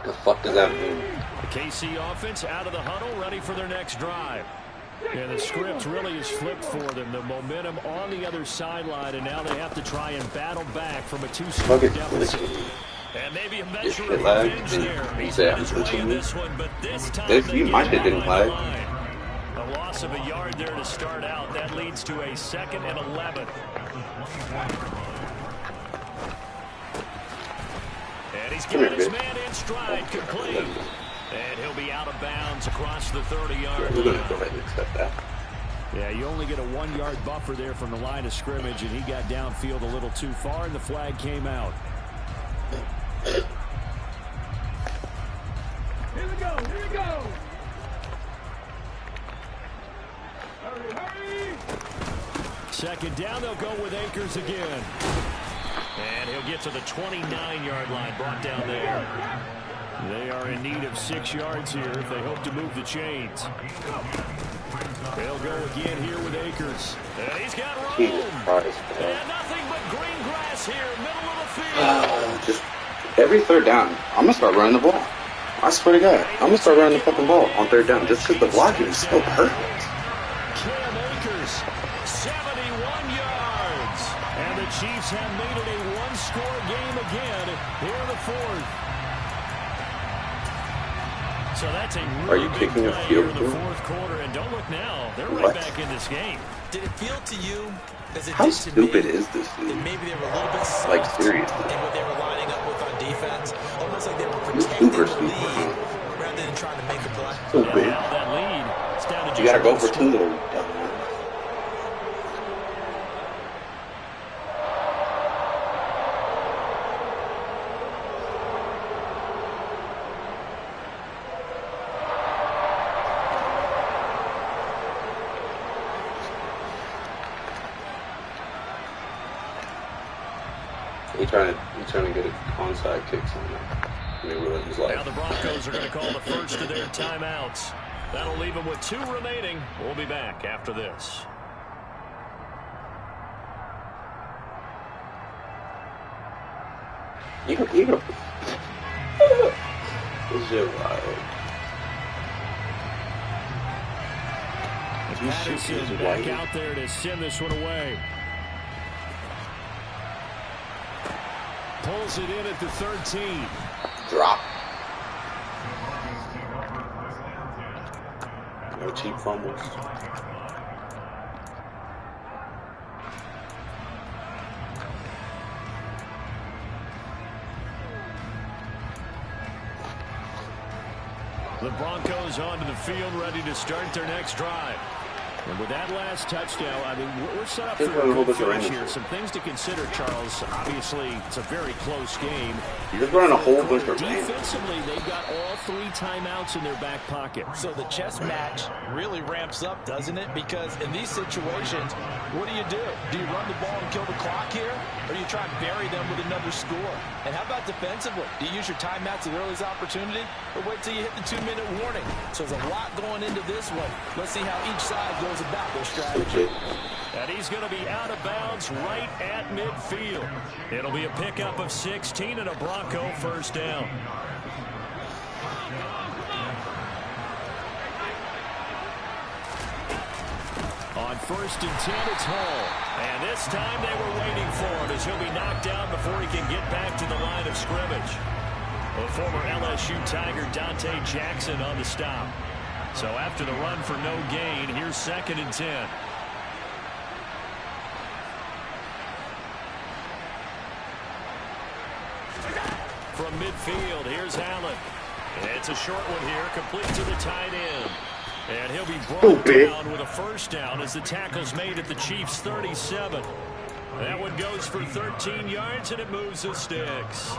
The fuck does that mean? The KC offense out of the huddle, ready for their next drive. And the script really is flipped for them. The momentum on the other sideline, and now they have to try and battle back from a 2-score deficit. And maybe a measure of revenge there. He's on his way in this one, but this time my shit didn't lag. A loss of a yard there to start out. That leads to a 2nd and 11. And he's got his man in stride, complete. And he'll be out of bounds across the 30-yard line. We're going to go ahead and accept that. Yeah, you only get a 1-yard buffer there from the line of scrimmage, and he got downfield a little too far, and the flag came out. Here we go, here we go. Hurry. 2nd down, they'll go with Akers again. And he'll get to the 29-yard line, brought down there. They are in need of 6 yards here if they hope to move the chains. They'll go again here with Akers. And he's got room. And nothing but green grass here, middle of the field. Just every 3rd down, I'm going to start running the ball. I swear to God, I'm going to start running the fucking ball on 3rd down just because the blocking is so perfect. Cam Akers, 71 yards. And the Chiefs have made it a 1-score game again here in the 4th. So that's a really big play here in the 4th quarter. And don't look now, they're right back in this game. Did it feel to you as it How did to stupid me is this that dude? maybe they were a little bit soft Like, seriously. in what they were lining up with on defense? Almost like they were You're protecting super the stupid. lead rather than trying to make a play. Stupid. Now that lead, it's down to You got to go for 2 little. He's trying to get a onside kick somewhere. Now the Broncos are going to call the first of their timeouts. That'll leave them with 2 remaining. We'll be back after this. This is wild. Patterson back out there to send this one away. Pulls it in at the 13. Drop. No cheap fumbles. The Broncos onto the field, ready to start their next drive. And with that last touchdown, I mean, we're set up for a good finish here. Some things to consider, Charles. Obviously, it's a very close game. You're running a whole bunch of defensively, they've got all 3 timeouts in their back pocket. So the chess match really ramps up, doesn't it? Because in these situations, what do? Do you run the ball and kill the clock here? Or do you try and bury them with another score? And how about defensively? Do you use your timeouts at earliest opportunity? Or wait till you hit the 2-minute warning? So there's a lot going into this one. Let's see how each side goes about their strategy. And he's going to be out of bounds right at midfield. It'll be a pickup of 16 and a Bronco first down. On 1st and 10, it's Hall. And this time they were waiting for him as he'll be knocked down before he can get back to the line of scrimmage. The former LSU Tiger Dante Jackson on the stop. So after the run for no gain, here's 2nd and 10. From midfield, here's Allen. It's a short one here, complete to the tight end. And he'll be brought down with a first down as the tackle's made at the Chiefs' 37. That one goes for 13 yards, and it moves the sticks.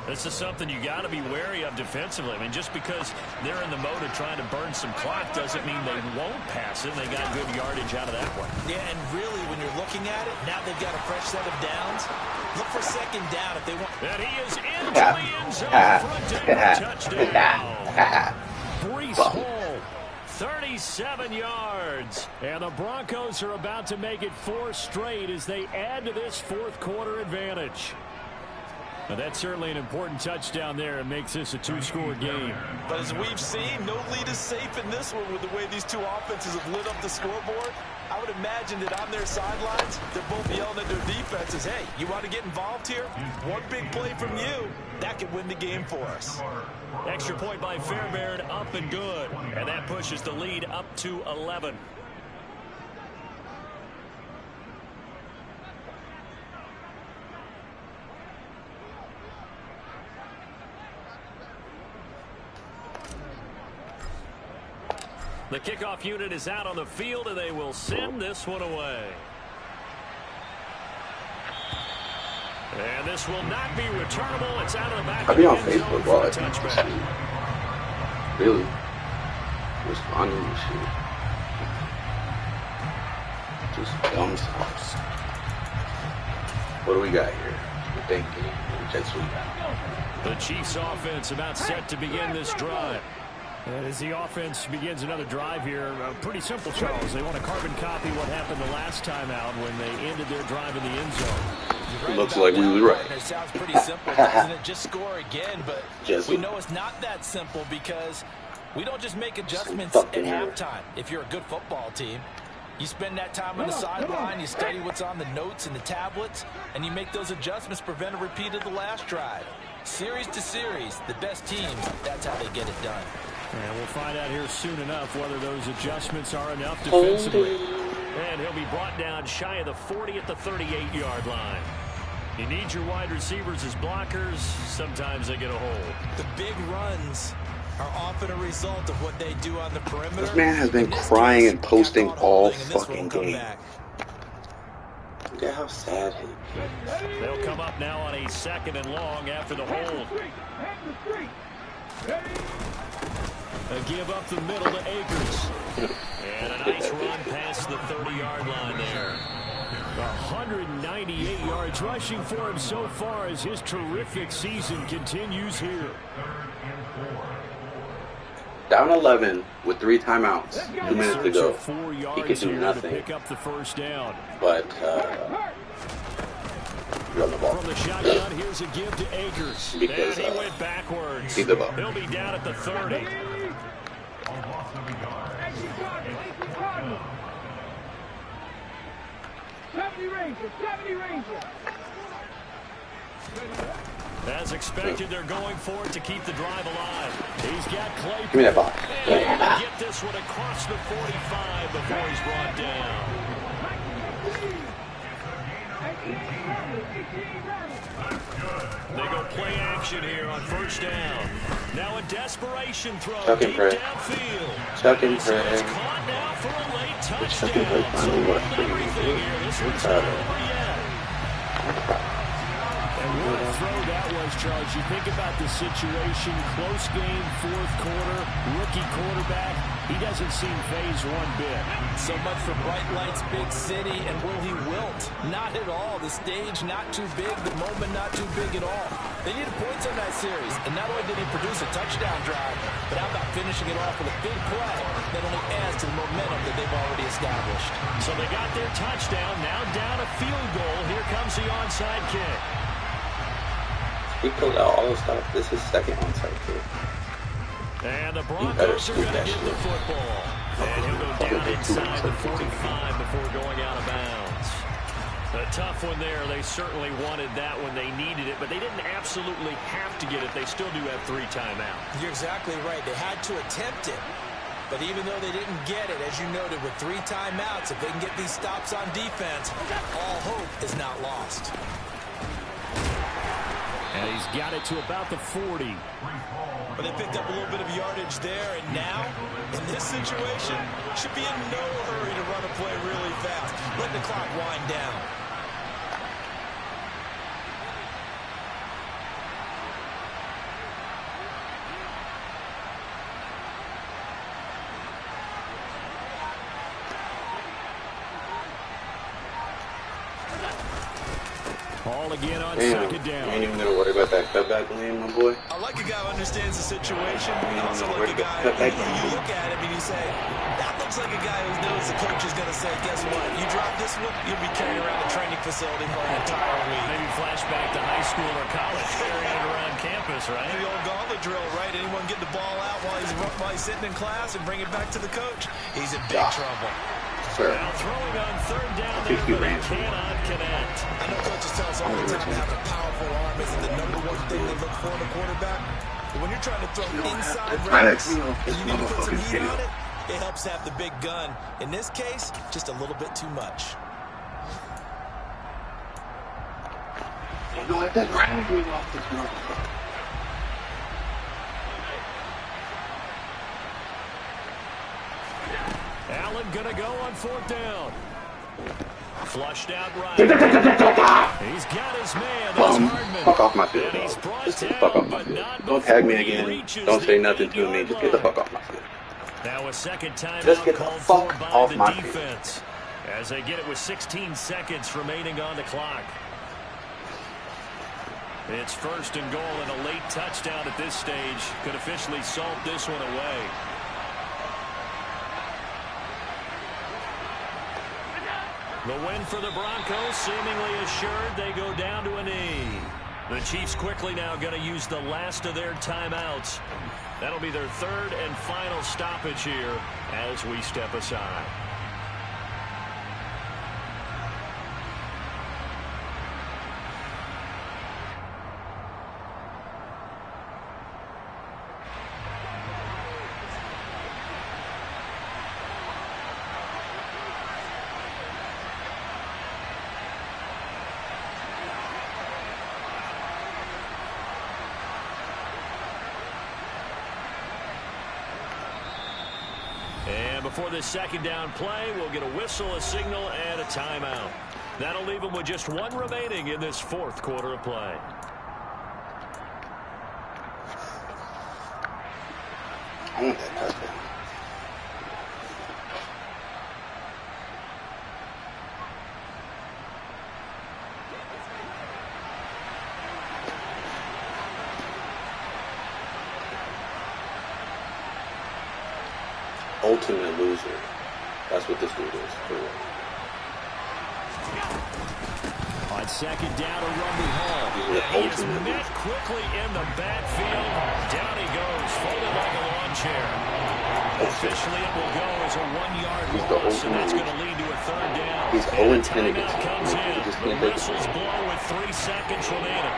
This is something you got to be wary of defensively. I mean, just because they're in the mode of trying to burn some clock doesn't mean they won't pass it. They got good yardage out of that one. Yeah, and really, when you're looking at it, now they've got a fresh set of downs. Look for 2nd down if they want. And he is into the end zone for a touchdown. Breece Hall, 37 yards. And the Broncos are about to make it 4 straight as they add to this 4th quarter advantage. Now that's certainly an important touchdown there. It makes this a 2-score game. But as we've seen, no lead is safe in this one with the way these two offenses have lit up the scoreboard. I would imagine that on their sidelines, they're both yelling at their defenses, hey, you want to get involved here? One big play from you, that could win the game for us. Extra point by Fairbairn, up and good. And that pushes the lead up to 11. The kickoff unit is out on the field, and they will send this one away. And this will not be returnable. It's out of the back. I'll be on Facebook while I touchback. Really? Responding to shit. Just dumb stuff. What do we got here? The big game. Jets we got. The Chiefs offense about set to begin this drive. And as the offense begins another drive here, pretty simple, Charles. They want to carbon copy what happened the last time out when they ended their drive in the end zone. It looks like we were right. It sounds pretty simple, doesn't it? Just score again, but we know it's not that simple because we don't just make adjustments at halftime. If you're a good football team, you spend that time on the sideline, you study what's on the notes and the tablets, and you make those adjustments, prevent a repeat of the last drive. Series to series, the best teams, that's how they get it done. And we'll find out here soon enough whether those adjustments are enough defensively. And he'll be brought down shy of the 40 at the 38-yard line. You need your wide receivers as blockers. Sometimes they get a hold. The big runs are often a result of what they do on the perimeter. This man has been crying and posting all fucking game. Look at how sad he is. They'll come up now on a 2nd and long after the hold. A give up the middle to Akers. And a nice run past the 30-yard line there. 198 yards rushing for him so far as his terrific season continues here. Down 11 with 3 timeouts, 2 minutes to go. He could do nothing. Pick up the first down. But run the ball. From the shotgun, here's a give to Akers. Because and he went backwards. keep the ball. He'll be down at the 30. As expected, they're going for it to keep the drive alive. He's got Claypool. Give me that ball. And get this one across the 45 before he's brought down. They go play action here on first down. Now a desperation throw deep downfield. Chuck and pray. It's caught now for a late touchdown. So everything here. This one's not over yet. And what a throw that was, Charles. You think about the situation, close game, fourth quarter, rookie quarterback. He doesn't seem phased one bit. So much for bright lights, big city, and will he wilt? Not at all. The stage not too big, the moment not too big at all. They needed points on that series, and not only did he produce a touchdown drive, but how about finishing it off with a big play that only adds to the momentum that they've already established. So they got their touchdown, now down a field goal. Here comes the onside kick. He pulled out all the stuff. This is second onside kick. And the Broncos are going to get the football. And he'll go down inside the 45 before going out of bounds. A tough one there. They certainly wanted that when they needed it, but they didn't absolutely have to get it. They still do have 3 timeouts. You're exactly right. They had to attempt it. But even though they didn't get it, as you noted, with 3 timeouts, if they can get these stops on defense, all hope is not lost. And he's got it to about the 40. But they picked up a little bit of yardage there, and now, in this situation, should be in no hurry to run a play really fast. Let the clock wind down. Ball again on second down. I ain't even gonna worry about that cutback lane, my boy. I like a guy who understands the situation. I also like a guy who you look at him and you say, that looks like a guy who knows the coach is going to say, guess what? You drop this one, you'll be carrying around the training facility for an entire week. Maybe flashback to high school or college, carrying it around campus, right? The old gauntlet drill, right? Anyone get the ball out while he's sitting in class and bring it back to the coach? He's in big trouble. Now throwing on third down there, but he cannot connect. I know coaches tell us all the time to have a powerful arm isn't the #1 thing they look for in a quarterback. But when you're trying to throw inside routes and you need to put some heat on it, it helps have the big gun. In this case, just a little bit too much. You know what? That dragged me off this motherfucker. Allen gonna go on fourth down. Flushed out right. He's got his man. That's Hardman. Fuck off my field, dog. Just get the fuck off my field. Don't tag me again. Don't say nothing to me. Just get the fuck off my field. Now a second the timeout called for fuck by off the my defense. As they get it with 16 seconds remaining on the clock. It's first and goal, and a late touchdown at this stage could officially salt this one away. The win for the Broncos seemingly assured. They go down to a knee. The Chiefs quickly now going to use the last of their timeouts. That'll be their third and final stoppage here as we step aside. Before this second down play, we'll get a whistle, a signal, and a timeout. That'll leave them with just one remaining in this fourth quarter of play. I want that touchdown. ultimate loser. That's what this dude is. For real. On second down, a rumble hall. He is met quickly in the backfield. Down he goes, folded like a lawn chair. Officially, it will go as a 1-yard loss, and that's going to lead to a third down. He's 0-10 against comes in. The whistles blow with 3 seconds remaining.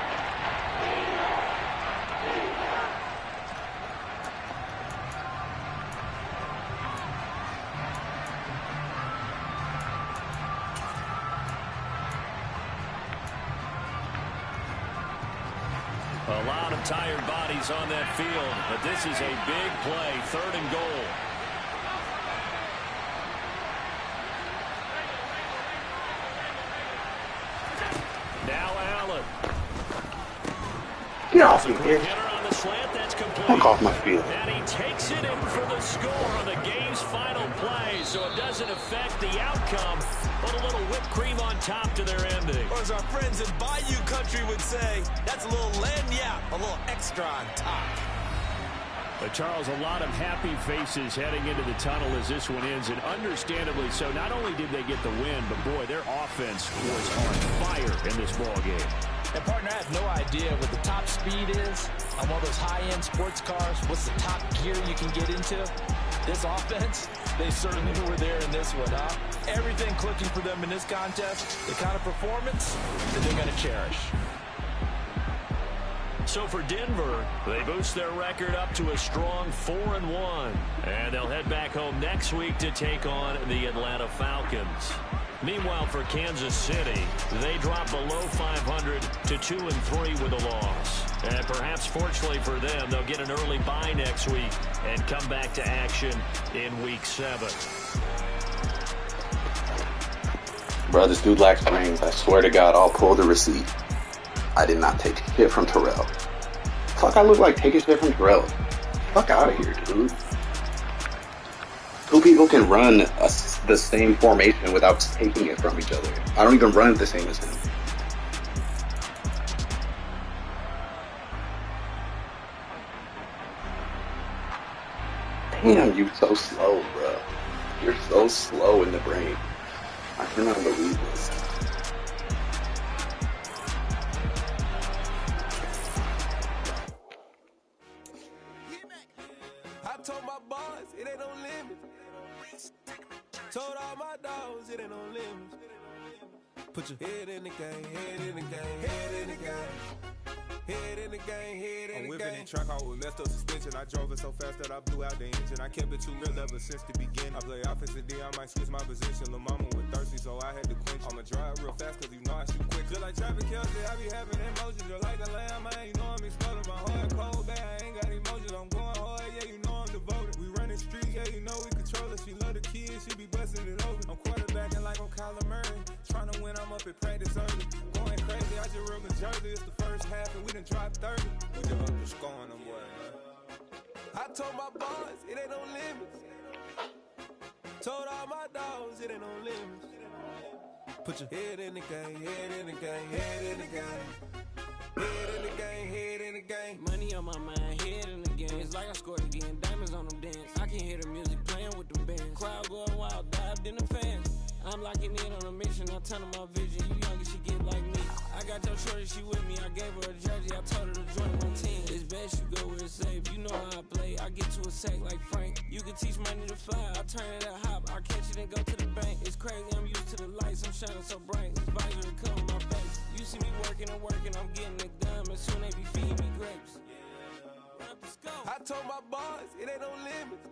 A lot of tired bodies on that field, but this is a big play, 3rd and goal. Now Allen. Get off me, kid. On the slant, that's complete. Fuck off my field. And he takes it in for the score on the game's final play, so it doesn't affect the outcome. Put a little whipped cream on top to their ending. Or as our friends in Bayou Country would say, that's a little lagniappe, a little extra on top. But Charles, a lot of happy faces heading into the tunnel as this one ends, and understandably so. Not only did they get the win, but boy, their offense was on fire in this ball game. And partner, I have no idea what the top speed is on one of those high-end sports cars. What's the top gear you can get into? This offense, they certainly were there in this one, huh? Everything clicking for them in this contest, the kind of performance that they're going to cherish. So for Denver, they boost their record up to a strong 4-1. And they'll head back home next week to take on the Atlanta Falcons. Meanwhile, for Kansas City, they drop below 500 to 2-3 with a loss. And perhaps fortunately for them, they'll get an early bye next week and come back to action in Week 7. Bro, this dude lacks brains. I swear to God, I'll pull the receipt. I did not take shit from Terrell. Fuck, I look like taking shit from Terrell. Fuck out of here, dude. 2 people can run the same formation without taking it from each other. I don't even run the same as him. Damn, you so slow, bro. You're so slow in the brain. I cannot believe this. I told my boss, it ain't no limits. Told all my dogs, it ain't no limits. Put your head in the game, head in the game, head in the game. Head in the game, head in the game. I'm whipping in track hall with messed up suspension. I drove it so fast that I blew out the engine. I kept it too real ever since the beginning. I play offensive D, I might switch my position. Lil' mama was thirsty, so I had to quench. I'ma drive real fast, cause you know I shoot quick. Just like traffic Kelsey, I be having emotions. Just like a lamb, man, you know I'm exploding. My heart cold, bad, I ain't got emotions. I'm going hard, yeah, you know I'm devoted. We running streets, yeah, you know we control it. She love the kids, she be busting it over. I'm quarterbacking like I'm Kyler Murray. Trying to win, I'm up at practice early. Going crazy, I just real Jersey. It's the first half and we done dropped 30. We just up to scoring them, boy, man. I told my boss, it ain't no limits. Told all my dogs, it ain't no limits. Put your head in the game, head in the game, head in the game. Head in the game, head in the game. Money on my mind, head in the game. It's like I scored again, diamonds on them dance. I can hear the music playing with them bands. Crowd going wild, dived in the fans. I'm locking in on a mission, I'm turning my vision. You young and she get like me. I got your shorty, she with me. I gave her a jersey, I told her to join my team. It's best you go where it's safe. You know how I play. I get to a sack like Frank. You can teach money to fly. I turn it that hop. I catch it and go to the bank. It's crazy, I'm used to the lights. I'm shining so bright. This visor to come in my face. You see me working and working. I'm getting it done. And soon they be feeding me grapes. I told my boss, it ain't no limits.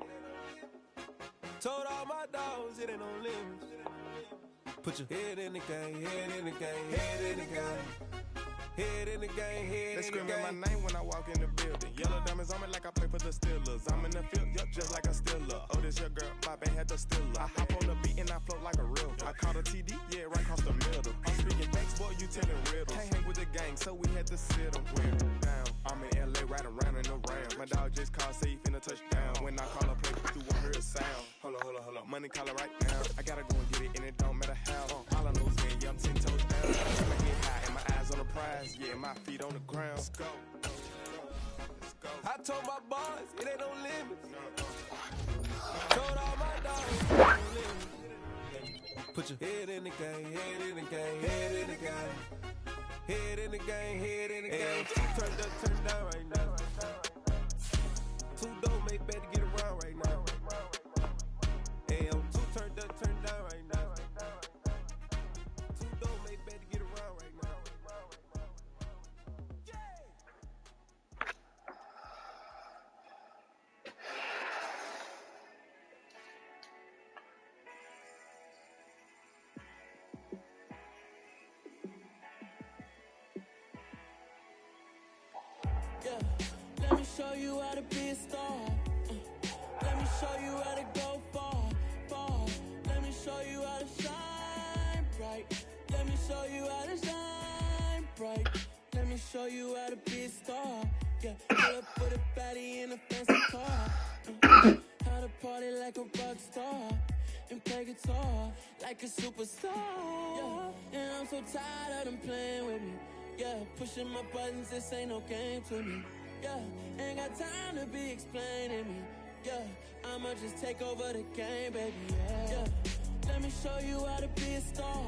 Told all my dogs, it ain't no limits. Put your head in the game, head in the game, head in the game. Head in the game, head in the game. They screaming my name when I walk in the building. Yellow diamonds on me like I play for the Steelers. I'm in the field, yup, just like a Steeler. Oh, this your girl, my band had the Steeler. I hop on the beat and I float like a river. I caught a TD, yeah, right across the middle. I'm speaking thanks, boy, you telling riddles. Can't hang with the gang, so we had to sit them down. I'm in LA, riding around in the ram. My dog just called, say he finna touchdown. When I call a play, you won't hear a sound. Hold on, money call it right now. I gotta go and get it, and it don't matter how. All I know is that I'm 10 toes down. My head high and my eyes on the prize. Yeah, my feet on the ground. Let's go. I told my boss, it ain't no limits. Told all Put your head in the game, head in the game, head in the game. Head in the game, head in the game. Turned up, turned down right now. Too dope, make better get around right now. Hey, I'm too turned up, turned down right now. Too dope, make better get around right now. Yeah, let me show you how to be a star. Let me show you how to go far, far. Let me show you how to shine bright. Let me show you how to shine bright. Let me show you how to be a star. Yeah, pull up with a baddie in a fancy car. How to party like a rock star and play guitar like a superstar. Yeah, and I'm so tired of them playing with me. Yeah, pushing my buttons, this ain't no game to me. Yeah, ain't got time to be explaining me. Yeah, I'ma just take over the game, baby. Yeah, let me show you how to be a star.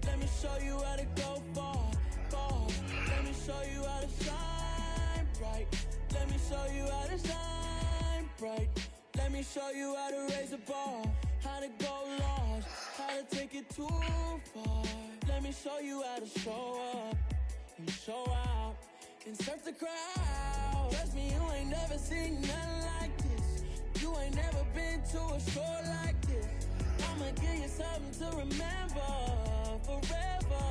Let me show you how to go far, far. Let me show you how to shine bright. Let me show you how to shine bright. Let me show you how to raise a bar, how to go large, how to take it too far. Let me show you how to show up and show out and surf the crowd. Trust me, you ain't never seen nothing like this. You ain't never been to a show like this. I'ma give you something to remember forever.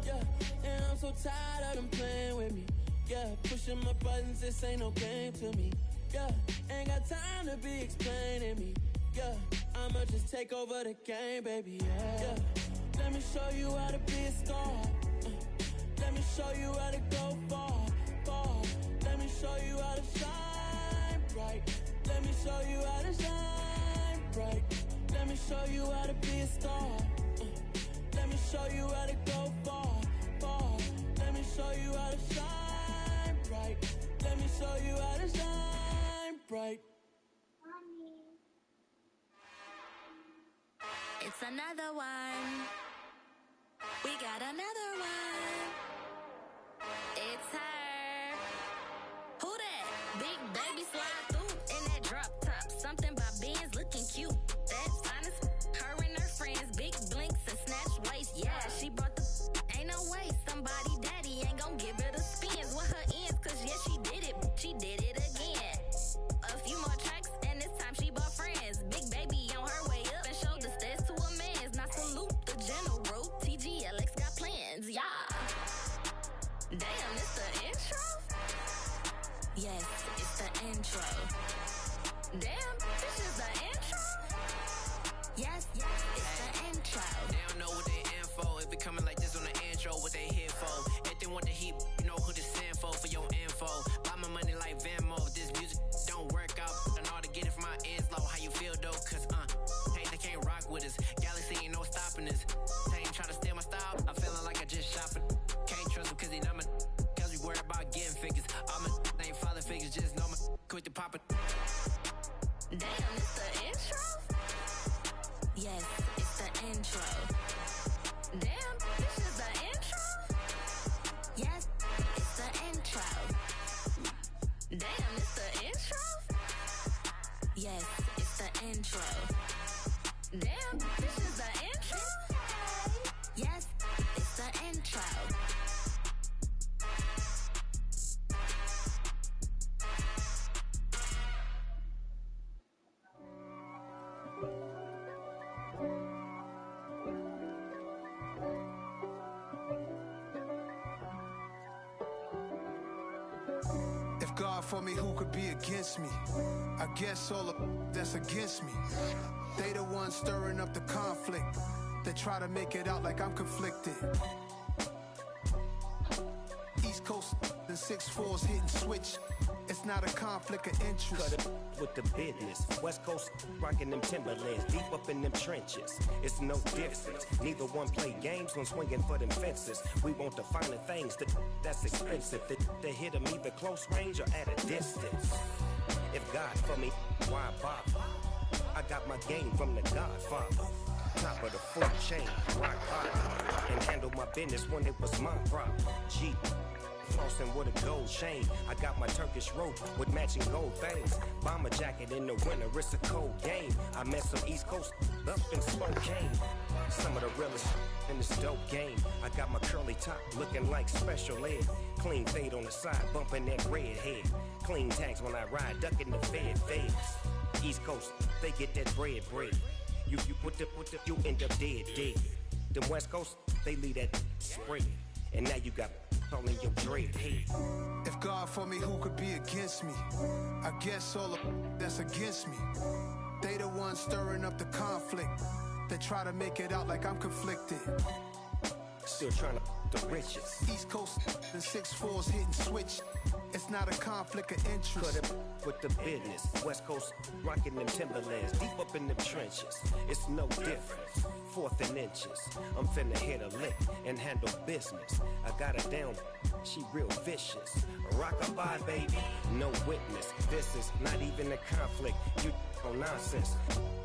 Yeah, and I'm so tired of them playing with me. Yeah, pushing my buttons, this ain't no game to me. Yeah, ain't got time to be explaining me. Yeah, I'ma just take over the game, baby. Yeah, let me show you how to be a star. Let me show you how to go far, far. Let me show you how to shine bright. Let me show you how to shine bright. Let me show you how to be a star. Let me show you how to go far, far. Let me show you how to shine bright. Let me show you how to shine bright. It's another one. We got another one. It's her. Who that? Big baby slide through in that drop top. Something by Benz looking cute. That's honest. Her and her friends, big blinks and snatch waist. Yeah, she brought the. Ain't no way somebody daddy ain't gon' give her the spins with her ends. Cause yeah, she did it. She did it again. A few more tracks and this time she bought friends. Big baby on her way up and showed the stairs to a man's. Now salute the general. TGLX got plans, yeah. Damn, it's the intro? Yes, it's the intro. Damn, this is the intro? Yes, it's the intro. They don't know what they info. If it coming like this on the intro, what they here for? If they want the heat, you know who to send for your info. Buy my money like Venmo. If this music don't work out, and all to get it from my ends low. How you feel though? Cause hey, they can't rock with us. Galaxy ain't no stopping us. They ain't try to steal my style. I'm feeling like I just shopping. Can't trust him cause he not my. Cause we worried about getting figures. All my ain't father figures. Just know my quick to pop it. Damn, it's the intro? Yes, it's the intro. Damn, this is the intro? Yes, it's the intro. Damn, it's the intro? Yes, it's the intro. Damn, this is the intro? Yes, it's the intro. If God for me, who could be against me? I guess all of that's against me. They the ones stirring up the conflict. They try to make it out like I'm conflicted. East Coast and 6'4's hitting switch. It's not a conflict of interest. Cut it with the business. West Coast rocking them Timberlands, deep up in them trenches. It's no difference. Neither one play games when swinging for them fences. We want the finer things that's expensive. They hit them either close range or at a distance. If God for me, why bother? I got my game from the Godfather. Top of the food chain, rock bottom. And handle my business when it was my problem. G. Flossing with a gold chain. I got my Turkish rope with matching gold things. Bomber jacket in the winter, it's a cold game. I met some East Coast up in Spokane. Some of the realest in this dope game. I got my curly top looking like special ed. Clean fade on the side, bumping that red head. Clean tags when I ride, ducking the feds. East Coast, they get that bread. You you end up dead. Them West Coast, they leave that spread. And now you got all in your dread head. If God for me, who could be against me? I guess all of that's against me. They the ones stirring up the conflict. They try to make it out like I'm conflicted. Still trying to the riches. East Coast and 6'4s hitting switch. It's not a conflict of interest. Cut it with the business. West Coast rocking them Timberlands, deep up in them trenches. It's no difference. 4th and inches. I'm finna hit a lick and handle business. I got her down, she real vicious. Rockabye, baby, no witness. This is not even a conflict. You on nonsense.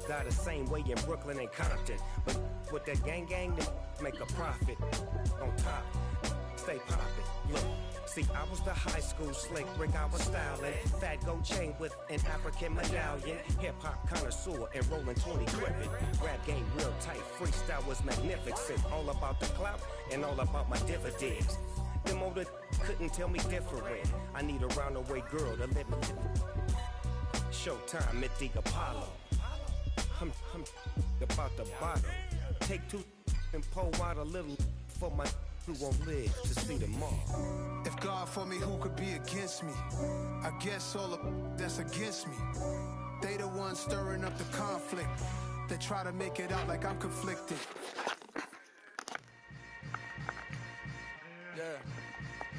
Got the same way in Brooklyn and Compton, but with that gang, they make a profit. On top, stay poppin'. Look. See, I was the high school slick Rick, I was styling. Fat gold chain with an African medallion. Hip-hop connoisseur and rolling 20 gripping. Rap game real tight, freestyle was magnificent. All about the clout and all about my dividends. Them older couldn't tell me different. I need a roundaway girl to live with. Showtime at the Apollo. I'm about the bottom. Take 2 and pour out a little for my who won't live to see tomorrow. If God for me, who could be against me? I guess all of that's against me. They the ones stirring up the conflict. They try to make it out like I'm conflicted.